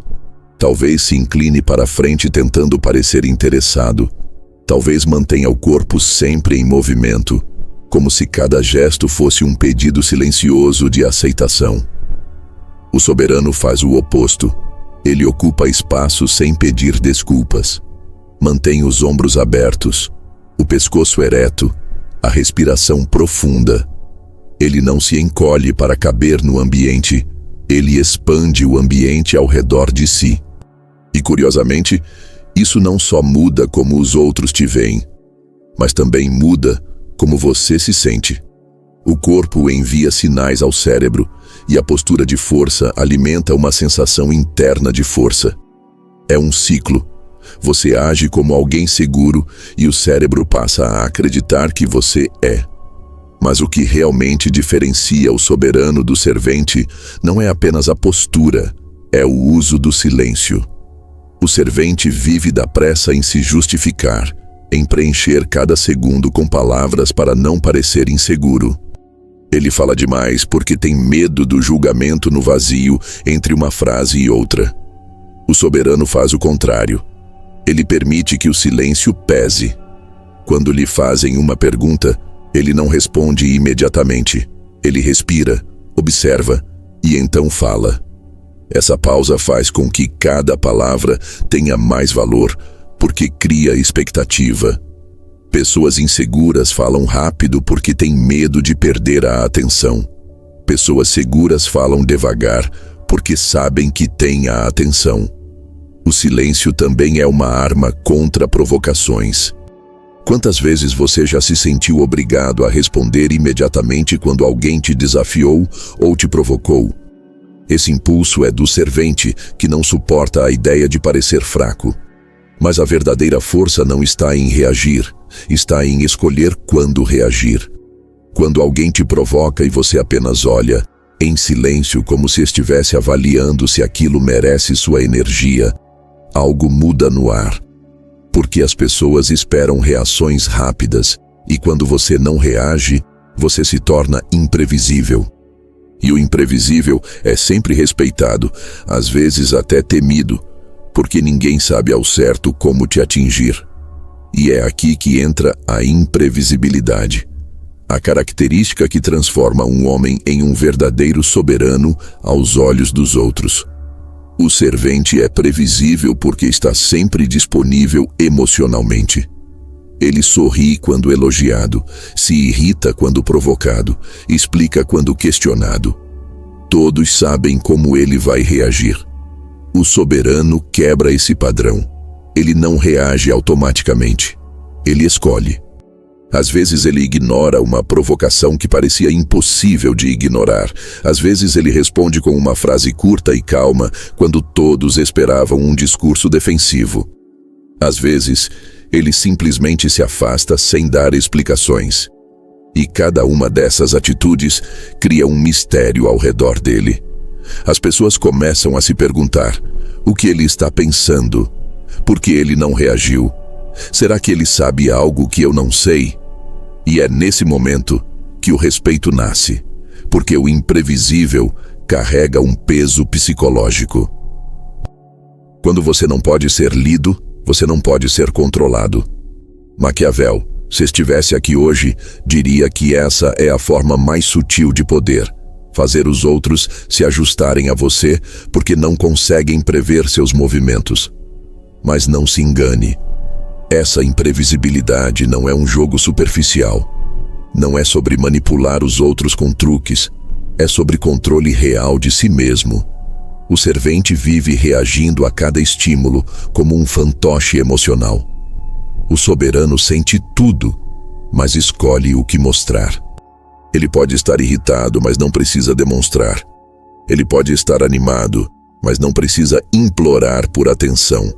Talvez se incline para a frente tentando parecer interessado. Talvez mantenha o corpo sempre em movimento, como se cada gesto fosse um pedido silencioso de aceitação. O soberano faz o oposto. Ele ocupa espaço sem pedir desculpas. Mantém os ombros abertos, o pescoço ereto, a respiração profunda. Ele não se encolhe para caber no ambiente, ele expande o ambiente ao redor de si. E curiosamente, isso não só muda como os outros te veem, mas também muda como você se sente. O corpo envia sinais ao cérebro e a postura de força alimenta uma sensação interna de força. É um ciclo. Você age como alguém seguro e o cérebro passa a acreditar que você é. Mas o que realmente diferencia o soberano do servente não é apenas a postura, é o uso do silêncio. O servente vive da pressa em se justificar, em preencher cada segundo com palavras para não parecer inseguro. Ele fala demais porque tem medo do julgamento no vazio entre uma frase e outra. O soberano faz o contrário. Ele permite que o silêncio pese. Quando lhe fazem uma pergunta, ele não responde imediatamente. Ele respira, observa e então fala. Essa pausa faz com que cada palavra tenha mais valor, porque cria expectativa. Pessoas inseguras falam rápido porque têm medo de perder a atenção. Pessoas seguras falam devagar porque sabem que têm a atenção. O silêncio também é uma arma contra provocações. Quantas vezes você já se sentiu obrigado a responder imediatamente quando alguém te desafiou ou te provocou? Esse impulso é do servente, que não suporta a ideia de parecer fraco. Mas a verdadeira força não está em reagir, está em escolher quando reagir. Quando alguém te provoca e você apenas olha, em silêncio como se estivesse avaliando se aquilo merece sua energia, algo muda no ar. Porque as pessoas esperam reações rápidas, e quando você não reage, você se torna imprevisível. E o imprevisível é sempre respeitado, às vezes até temido, porque ninguém sabe ao certo como te atingir. E é aqui que entra a imprevisibilidade, a característica que transforma um homem em um verdadeiro soberano aos olhos dos outros. O servente é previsível porque está sempre disponível emocionalmente. Ele sorri quando elogiado, se irrita quando provocado, explica quando questionado. Todos sabem como ele vai reagir. O soberano quebra esse padrão. Ele não reage automaticamente. Ele escolhe. Às vezes ele ignora uma provocação que parecia impossível de ignorar. Às vezes ele responde com uma frase curta e calma, quando todos esperavam um discurso defensivo. Às vezes, ele simplesmente se afasta sem dar explicações. E cada uma dessas atitudes cria um mistério ao redor dele. As pessoas começam a se perguntar: o que ele está pensando? Por que ele não reagiu? Será que ele sabe algo que eu não sei? E é nesse momento que o respeito nasce, porque o imprevisível carrega um peso psicológico. Quando você não pode ser lido, você não pode ser controlado. Maquiavel, se estivesse aqui hoje, diria que essa é a forma mais sutil de poder: fazer os outros se ajustarem a você porque não conseguem prever seus movimentos. Mas não se engane. Essa imprevisibilidade não é um jogo superficial. Não é sobre manipular os outros com truques. É sobre controle real de si mesmo. O servente vive reagindo a cada estímulo como um fantoche emocional. O soberano sente tudo, mas escolhe o que mostrar. Ele pode estar irritado, mas não precisa demonstrar. Ele pode estar animado, mas não precisa implorar por atenção.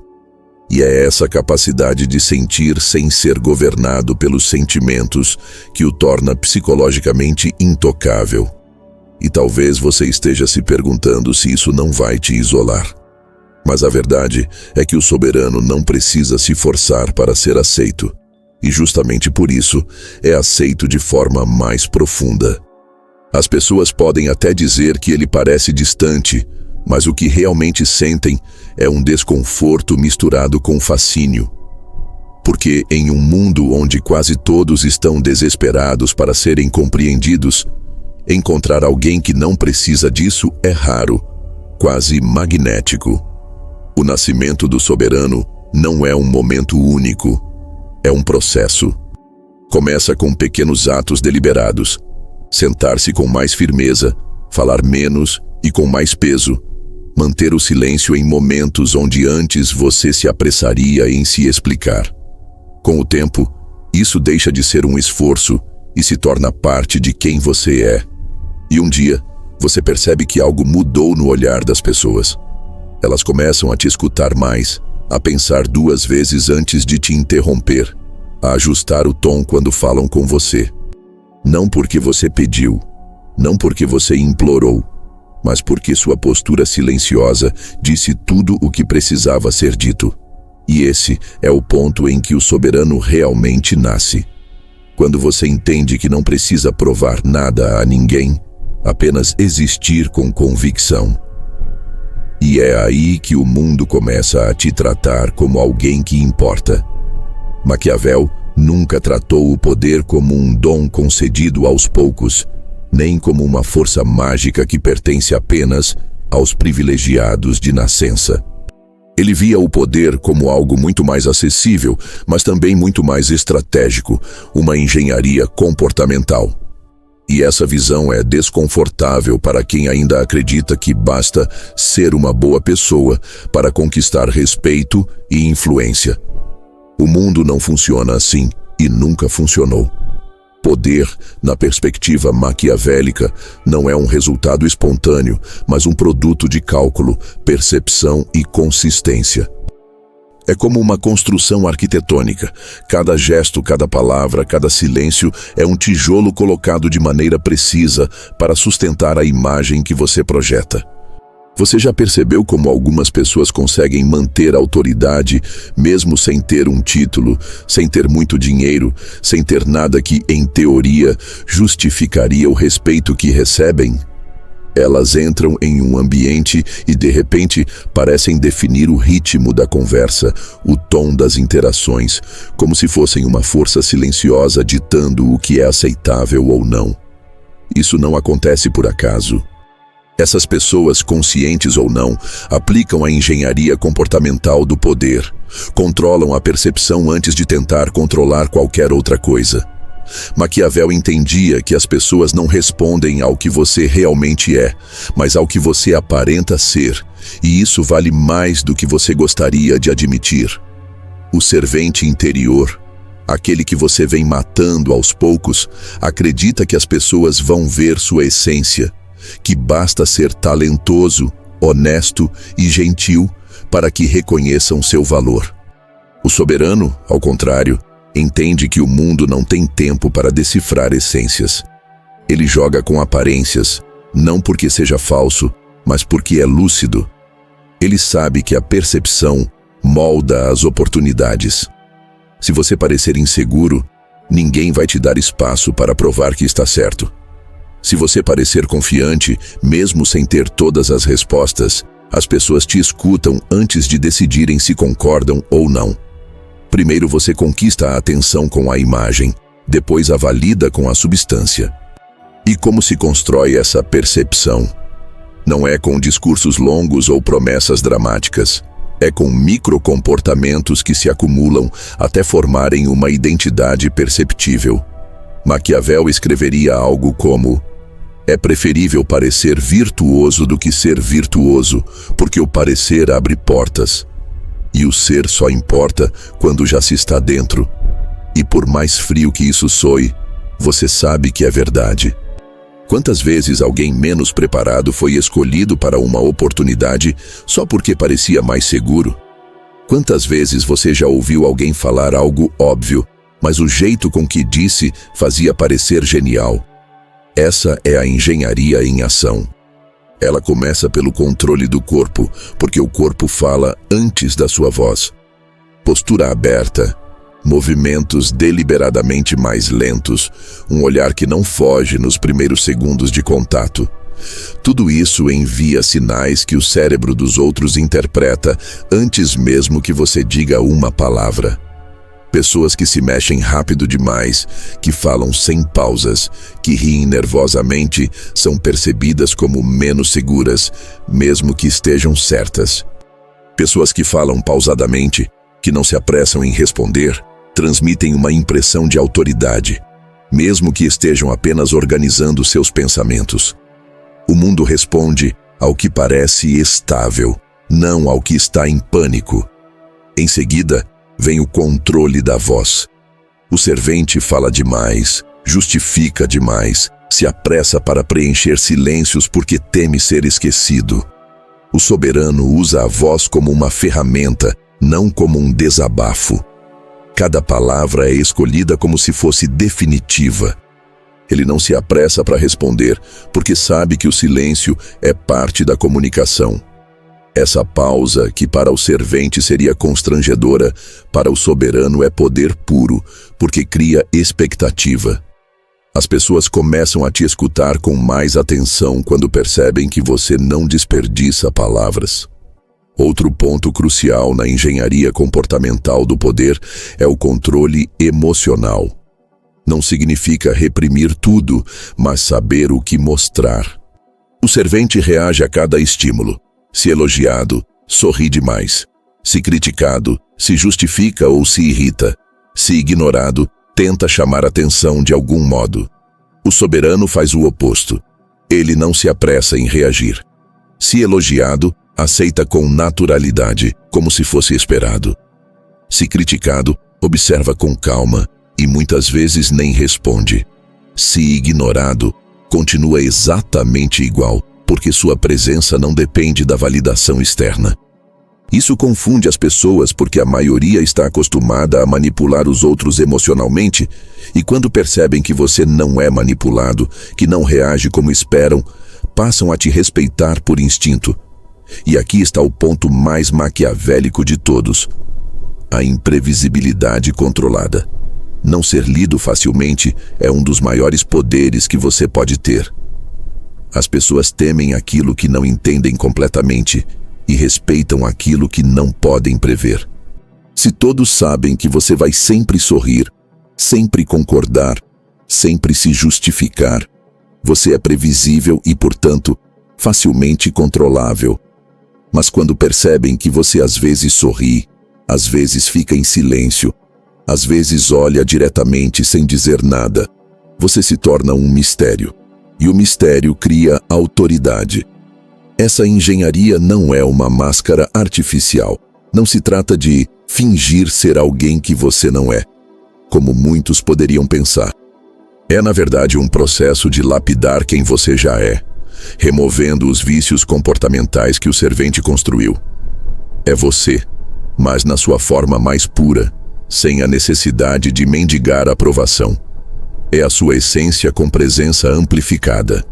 E é essa capacidade de sentir sem ser governado pelos sentimentos que o torna psicologicamente intocável. E talvez você esteja se perguntando se isso não vai te isolar. Mas a verdade é que o soberano não precisa se forçar para ser aceito. E justamente por isso é aceito de forma mais profunda. As pessoas podem até dizer que ele parece distante, mas o que realmente sentem é um desconforto misturado com fascínio. Porque em um mundo onde quase todos estão desesperados para serem compreendidos, encontrar alguém que não precisa disso é raro, quase magnético. O nascimento do soberano não é um momento único, é um processo. Começa com pequenos atos deliberados: sentar-se com mais firmeza, falar menos e com mais peso, manter o silêncio em momentos onde antes você se apressaria em se explicar. Com o tempo, isso deixa de ser um esforço e se torna parte de quem você é. E um dia, você percebe que algo mudou no olhar das pessoas. Elas começam a te escutar mais, a pensar 2 vezes antes de te interromper, a ajustar o tom quando falam com você. Não porque você pediu, não porque você implorou, mas porque sua postura silenciosa disse tudo o que precisava ser dito. E esse é o ponto em que o soberano realmente nasce. Quando você entende que não precisa provar nada a ninguém, apenas existir com convicção. E é aí que o mundo começa a te tratar como alguém que importa. Maquiavel nunca tratou o poder como um dom concedido aos poucos, nem como uma força mágica que pertence apenas aos privilegiados de nascença. Ele via o poder como algo muito mais acessível, mas também muito mais estratégico, uma engenharia comportamental. E essa visão é desconfortável para quem ainda acredita que basta ser uma boa pessoa para conquistar respeito e influência. O mundo não funciona assim e nunca funcionou. Poder, na perspectiva maquiavélica, não é um resultado espontâneo, mas um produto de cálculo, percepção e consistência. É como uma construção arquitetônica. Cada gesto, cada palavra, cada silêncio é um tijolo colocado de maneira precisa para sustentar a imagem que você projeta. Você já percebeu como algumas pessoas conseguem manter a autoridade mesmo sem ter um título, sem ter muito dinheiro, sem ter nada que, em teoria, justificaria o respeito que recebem? Elas entram em um ambiente e, de repente, parecem definir o ritmo da conversa, o tom das interações, como se fossem uma força silenciosa ditando o que é aceitável ou não. Isso não acontece por acaso. Essas pessoas, conscientes ou não, aplicam a engenharia comportamental do poder, controlam a percepção antes de tentar controlar qualquer outra coisa. Maquiavel entendia que as pessoas não respondem ao que você realmente é, mas ao que você aparenta ser, e isso vale mais do que você gostaria de admitir. O servente interior, aquele que você vem matando aos poucos, acredita que as pessoas vão ver sua essência, que basta ser talentoso, honesto e gentil para que reconheçam seu valor. O soberano, ao contrário, entende que o mundo não tem tempo para decifrar essências. Ele joga com aparências, não porque seja falso, mas porque é lúcido. Ele sabe que a percepção molda as oportunidades. Se você parecer inseguro, ninguém vai te dar espaço para provar que está certo. Se você parecer confiante, mesmo sem ter todas as respostas, as pessoas te escutam antes de decidirem se concordam ou não. Primeiro você conquista a atenção com a imagem, depois a valida com a substância. E como se constrói essa percepção? Não é com discursos longos ou promessas dramáticas. É com microcomportamentos que se acumulam até formarem uma identidade perceptível. Maquiavel escreveria algo como: é preferível parecer virtuoso do que ser virtuoso, porque o parecer abre portas. E o ser só importa quando já se está dentro. E por mais frio que isso soe, você sabe que é verdade. Quantas vezes alguém menos preparado foi escolhido para uma oportunidade só porque parecia mais seguro? Quantas vezes você já ouviu alguém falar algo óbvio, mas o jeito com que disse fazia parecer genial? Essa é a engenharia em ação. Ela começa pelo controle do corpo, porque o corpo fala antes da sua voz. Postura aberta, movimentos deliberadamente mais lentos, um olhar que não foge nos primeiros segundos de contato. Tudo isso envia sinais que o cérebro dos outros interpreta antes mesmo que você diga uma palavra. Pessoas que se mexem rápido demais, que falam sem pausas, que riem nervosamente, são percebidas como menos seguras, mesmo que estejam certas. Pessoas que falam pausadamente, que não se apressam em responder, transmitem uma impressão de autoridade, mesmo que estejam apenas organizando seus pensamentos. O mundo responde ao que parece estável, não ao que está em pânico. Em seguida, vem o controle da voz. O servente fala demais, justifica demais, se apressa para preencher silêncios porque teme ser esquecido. O soberano usa a voz como uma ferramenta, não como um desabafo. Cada palavra é escolhida como se fosse definitiva. Ele não se apressa para responder, porque sabe que o silêncio é parte da comunicação. Essa pausa, que para o servente seria constrangedora, para o soberano é poder puro, porque cria expectativa. As pessoas começam a te escutar com mais atenção quando percebem que você não desperdiça palavras. Outro ponto crucial na engenharia comportamental do poder é o controle emocional. Não significa reprimir tudo, mas saber o que mostrar. O servente reage a cada estímulo. Se elogiado, sorri demais. Se criticado, se justifica ou se irrita. Se ignorado, tenta chamar atenção de algum modo. O soberano faz o oposto. Ele não se apressa em reagir. Se elogiado, aceita com naturalidade, como se fosse esperado. Se criticado, observa com calma e muitas vezes nem responde. Se ignorado, continua exatamente igual, porque sua presença não depende da validação externa. Isso confunde as pessoas porque a maioria está acostumada a manipular os outros emocionalmente e quando percebem que você não é manipulado, que não reage como esperam, passam a te respeitar por instinto. E aqui está o ponto mais maquiavélico de todos: a imprevisibilidade controlada. Não ser lido facilmente é um dos maiores poderes que você pode ter. As pessoas temem aquilo que não entendem completamente e respeitam aquilo que não podem prever. Se todos sabem que você vai sempre sorrir, sempre concordar, sempre se justificar, você é previsível e, portanto, facilmente controlável. Mas quando percebem que você às vezes sorri, às vezes fica em silêncio, às vezes olha diretamente sem dizer nada, você se torna um mistério. E o mistério cria autoridade. Essa engenharia não é uma máscara artificial. Não se trata de fingir ser alguém que você não é, como muitos poderiam pensar. É, na verdade, um processo de lapidar quem você já é, removendo os vícios comportamentais que o servente construiu. É você, mas na sua forma mais pura, sem a necessidade de mendigar aprovação. É a sua essência com presença amplificada.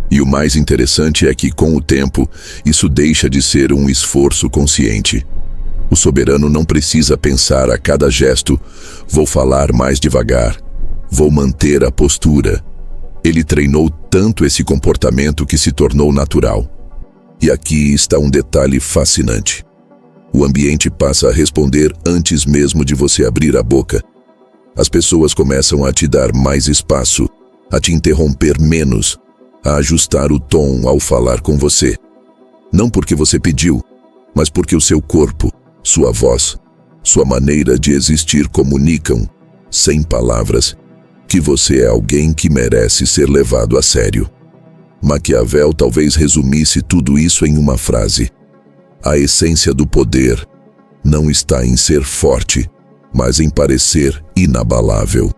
E o mais interessante é que, com o tempo, isso deixa de ser um esforço consciente. O soberano não precisa pensar a cada gesto: vou falar mais devagar, vou manter a postura. Ele treinou tanto esse comportamento que se tornou natural. E aqui está um detalhe fascinante. O ambiente passa a responder antes mesmo de você abrir a boca. As pessoas começam a te dar mais espaço, a te interromper menos, a ajustar o tom ao falar com você. Não porque você pediu, mas porque o seu corpo, sua voz, sua maneira de existir comunicam, sem palavras, que você é alguém que merece ser levado a sério. Maquiavel talvez resumisse tudo isso em uma frase: a essência do poder não está em ser forte, mas em parecer inabalável.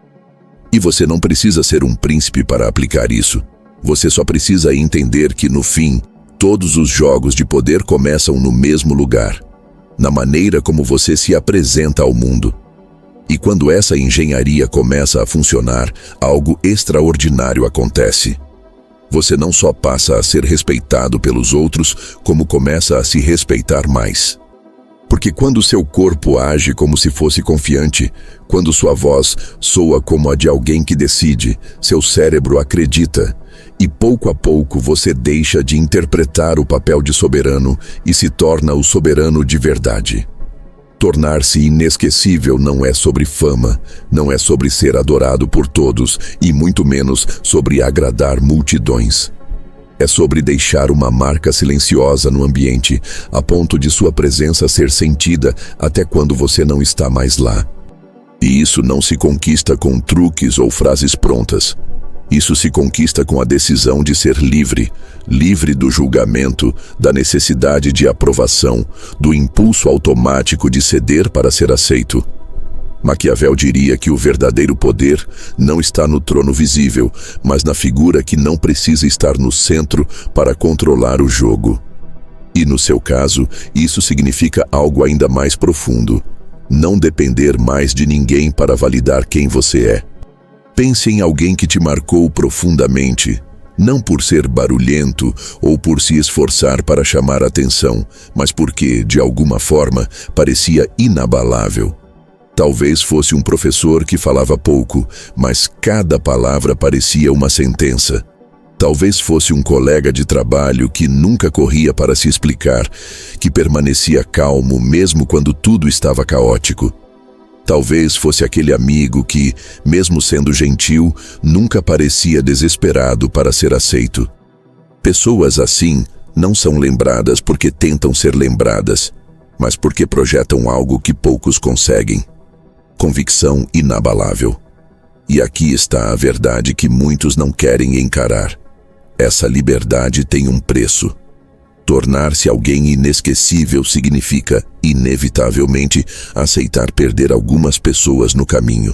E você não precisa ser um príncipe para aplicar isso. Você só precisa entender que, no fim, todos os jogos de poder começam no mesmo lugar, na maneira como você se apresenta ao mundo. E quando essa engenharia começa a funcionar, algo extraordinário acontece. Você não só passa a ser respeitado pelos outros, como começa a se respeitar mais. Porque quando seu corpo age como se fosse confiante, quando sua voz soa como a de alguém que decide, seu cérebro acredita, e pouco a pouco você deixa de interpretar o papel de soberano e se torna o soberano de verdade. Tornar-se inesquecível não é sobre fama, não é sobre ser adorado por todos e muito menos sobre agradar multidões. É sobre deixar uma marca silenciosa no ambiente, a ponto de sua presença ser sentida até quando você não está mais lá. E isso não se conquista com truques ou frases prontas. Isso se conquista com a decisão de ser livre, livre do julgamento, da necessidade de aprovação, do impulso automático de ceder para ser aceito. Maquiavel diria que o verdadeiro poder não está no trono visível, mas na figura que não precisa estar no centro para controlar o jogo. E no seu caso, isso significa algo ainda mais profundo: não depender mais de ninguém para validar quem você é. Pense em alguém que te marcou profundamente, não por ser barulhento ou por se esforçar para chamar atenção, mas porque, de alguma forma, parecia inabalável. Talvez fosse um professor que falava pouco, mas cada palavra parecia uma sentença. Talvez fosse um colega de trabalho que nunca corria para se explicar, que permanecia calmo mesmo quando tudo estava caótico. Talvez fosse aquele amigo que, mesmo sendo gentil, nunca parecia desesperado para ser aceito. Pessoas assim não são lembradas porque tentam ser lembradas, mas porque projetam algo que poucos conseguem. Convicção inabalável. E aqui está a verdade que muitos não querem encarar. Essa liberdade tem um preço. Tornar-se alguém inesquecível significa, inevitavelmente, aceitar perder algumas pessoas no caminho.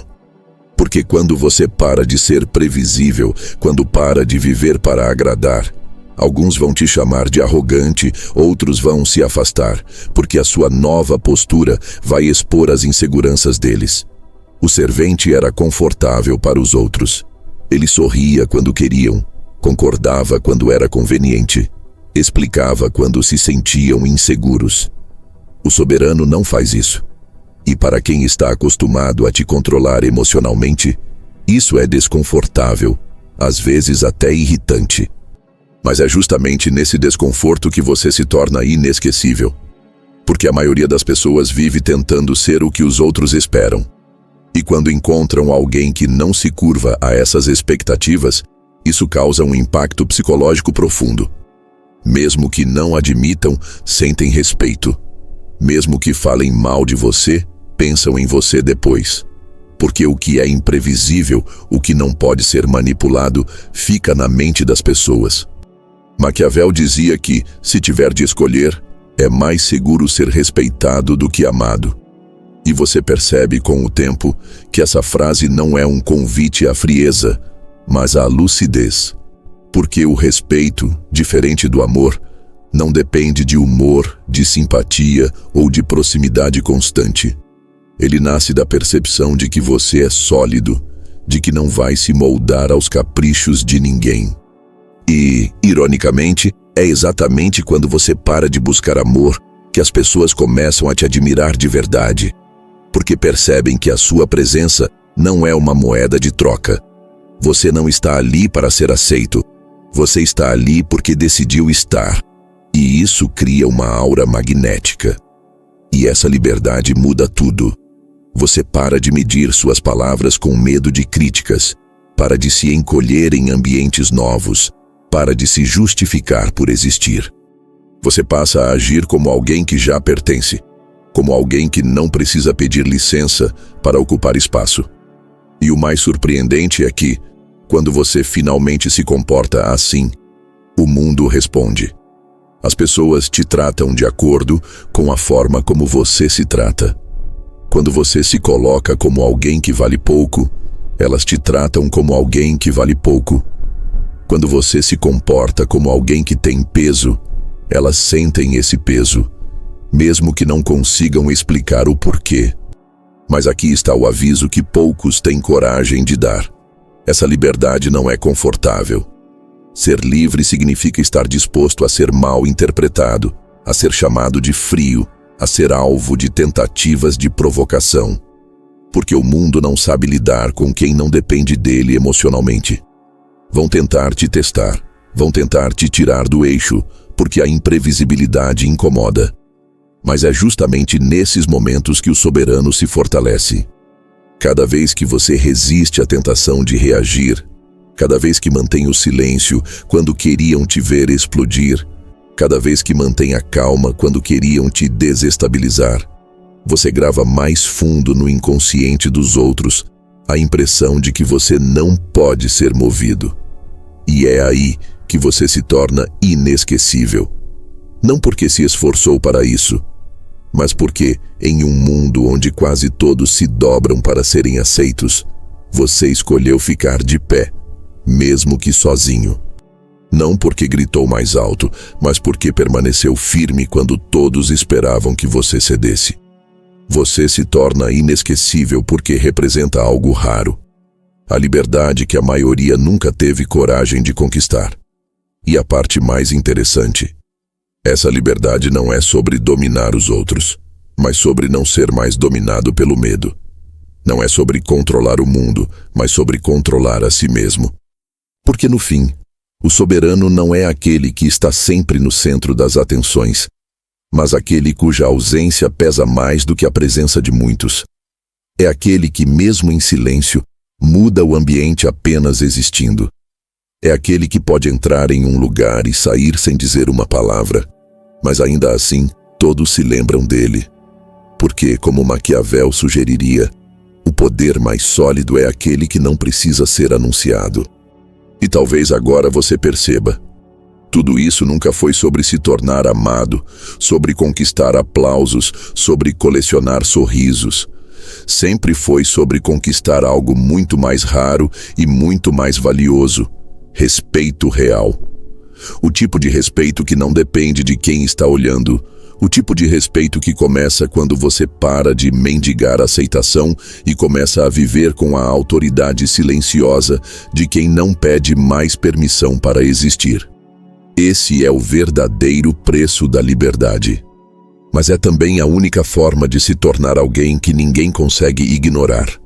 Porque quando você para de ser previsível, quando para de viver para agradar, alguns vão te chamar de arrogante, outros vão se afastar, porque a sua nova postura vai expor as inseguranças deles. O servente era confortável para os outros. Ele sorria quando queriam, concordava quando era conveniente, explicava quando se sentiam inseguros. O soberano não faz isso. E para quem está acostumado a te controlar emocionalmente, isso é desconfortável, às vezes até irritante. Mas é justamente nesse desconforto que você se torna inesquecível. Porque a maioria das pessoas vive tentando ser o que os outros esperam. E quando encontram alguém que não se curva a essas expectativas, isso causa um impacto psicológico profundo. Mesmo que não admitam, sentem respeito. Mesmo que falem mal de você, pensam em você depois. Porque o que é imprevisível, o que não pode ser manipulado, fica na mente das pessoas. Maquiavel dizia que, se tiver de escolher, é mais seguro ser respeitado do que amado. E você percebe com o tempo que essa frase não é um convite à frieza, mas à lucidez. Porque o respeito, diferente do amor, não depende de humor, de simpatia ou de proximidade constante. Ele nasce da percepção de que você é sólido, de que não vai se moldar aos caprichos de ninguém. E, ironicamente, é exatamente quando você para de buscar amor que as pessoas começam a te admirar de verdade, porque percebem que a sua presença não é uma moeda de troca. Você não está ali para ser aceito. Você está ali porque decidiu estar. E isso cria uma aura magnética. E essa liberdade muda tudo. Você para de medir suas palavras com medo de críticas, para de se encolher em ambientes novos, para de se justificar por existir. Você passa a agir como alguém que já pertence, como alguém que não precisa pedir licença para ocupar espaço. E o mais surpreendente é que, quando você finalmente se comporta assim, o mundo responde. As pessoas te tratam de acordo com a forma como você se trata. Quando você se coloca como alguém que vale pouco, elas te tratam como alguém que vale pouco. Quando você se comporta como alguém que tem peso, elas sentem esse peso, mesmo que não consigam explicar o porquê. Mas aqui está o aviso que poucos têm coragem de dar. Essa liberdade não é confortável. Ser livre significa estar disposto a ser mal interpretado, a ser chamado de frio, a ser alvo de tentativas de provocação. Porque o mundo não sabe lidar com quem não depende dele emocionalmente. Vão tentar te testar, vão tentar te tirar do eixo, porque a imprevisibilidade incomoda. Mas é justamente nesses momentos que o soberano se fortalece. Cada vez que você resiste à tentação de reagir, cada vez que mantém o silêncio quando queriam te ver explodir, cada vez que mantém a calma quando queriam te desestabilizar, você grava mais fundo no inconsciente dos outros a impressão de que você não pode ser movido. E é aí que você se torna inesquecível. Não porque se esforçou para isso, mas porque, em um mundo onde quase todos se dobram para serem aceitos, você escolheu ficar de pé, mesmo que sozinho. Não porque gritou mais alto, mas porque permaneceu firme quando todos esperavam que você cedesse. Você se torna inesquecível porque representa algo raro. A liberdade que a maioria nunca teve coragem de conquistar. E a parte mais interessante: essa liberdade não é sobre dominar os outros, mas sobre não ser mais dominado pelo medo. Não é sobre controlar o mundo, mas sobre controlar a si mesmo. Porque no fim, o soberano não é aquele que está sempre no centro das atenções, mas aquele cuja ausência pesa mais do que a presença de muitos. É aquele que, mesmo em silêncio, muda o ambiente apenas existindo. É aquele que pode entrar em um lugar e sair sem dizer uma palavra, mas ainda assim todos se lembram dele. Porque, como Maquiavel sugeriria, o poder mais sólido é aquele que não precisa ser anunciado. E talvez agora você perceba: tudo isso nunca foi sobre se tornar amado, sobre conquistar aplausos, sobre colecionar sorrisos. Sempre foi sobre conquistar algo muito mais raro e muito mais valioso: respeito real. O tipo de respeito que não depende de quem está olhando. O tipo de respeito que começa quando você para de mendigar aceitação e começa a viver com a autoridade silenciosa de quem não pede mais permissão para existir. Esse é o verdadeiro preço da liberdade. Mas é também a única forma de se tornar alguém que ninguém consegue ignorar.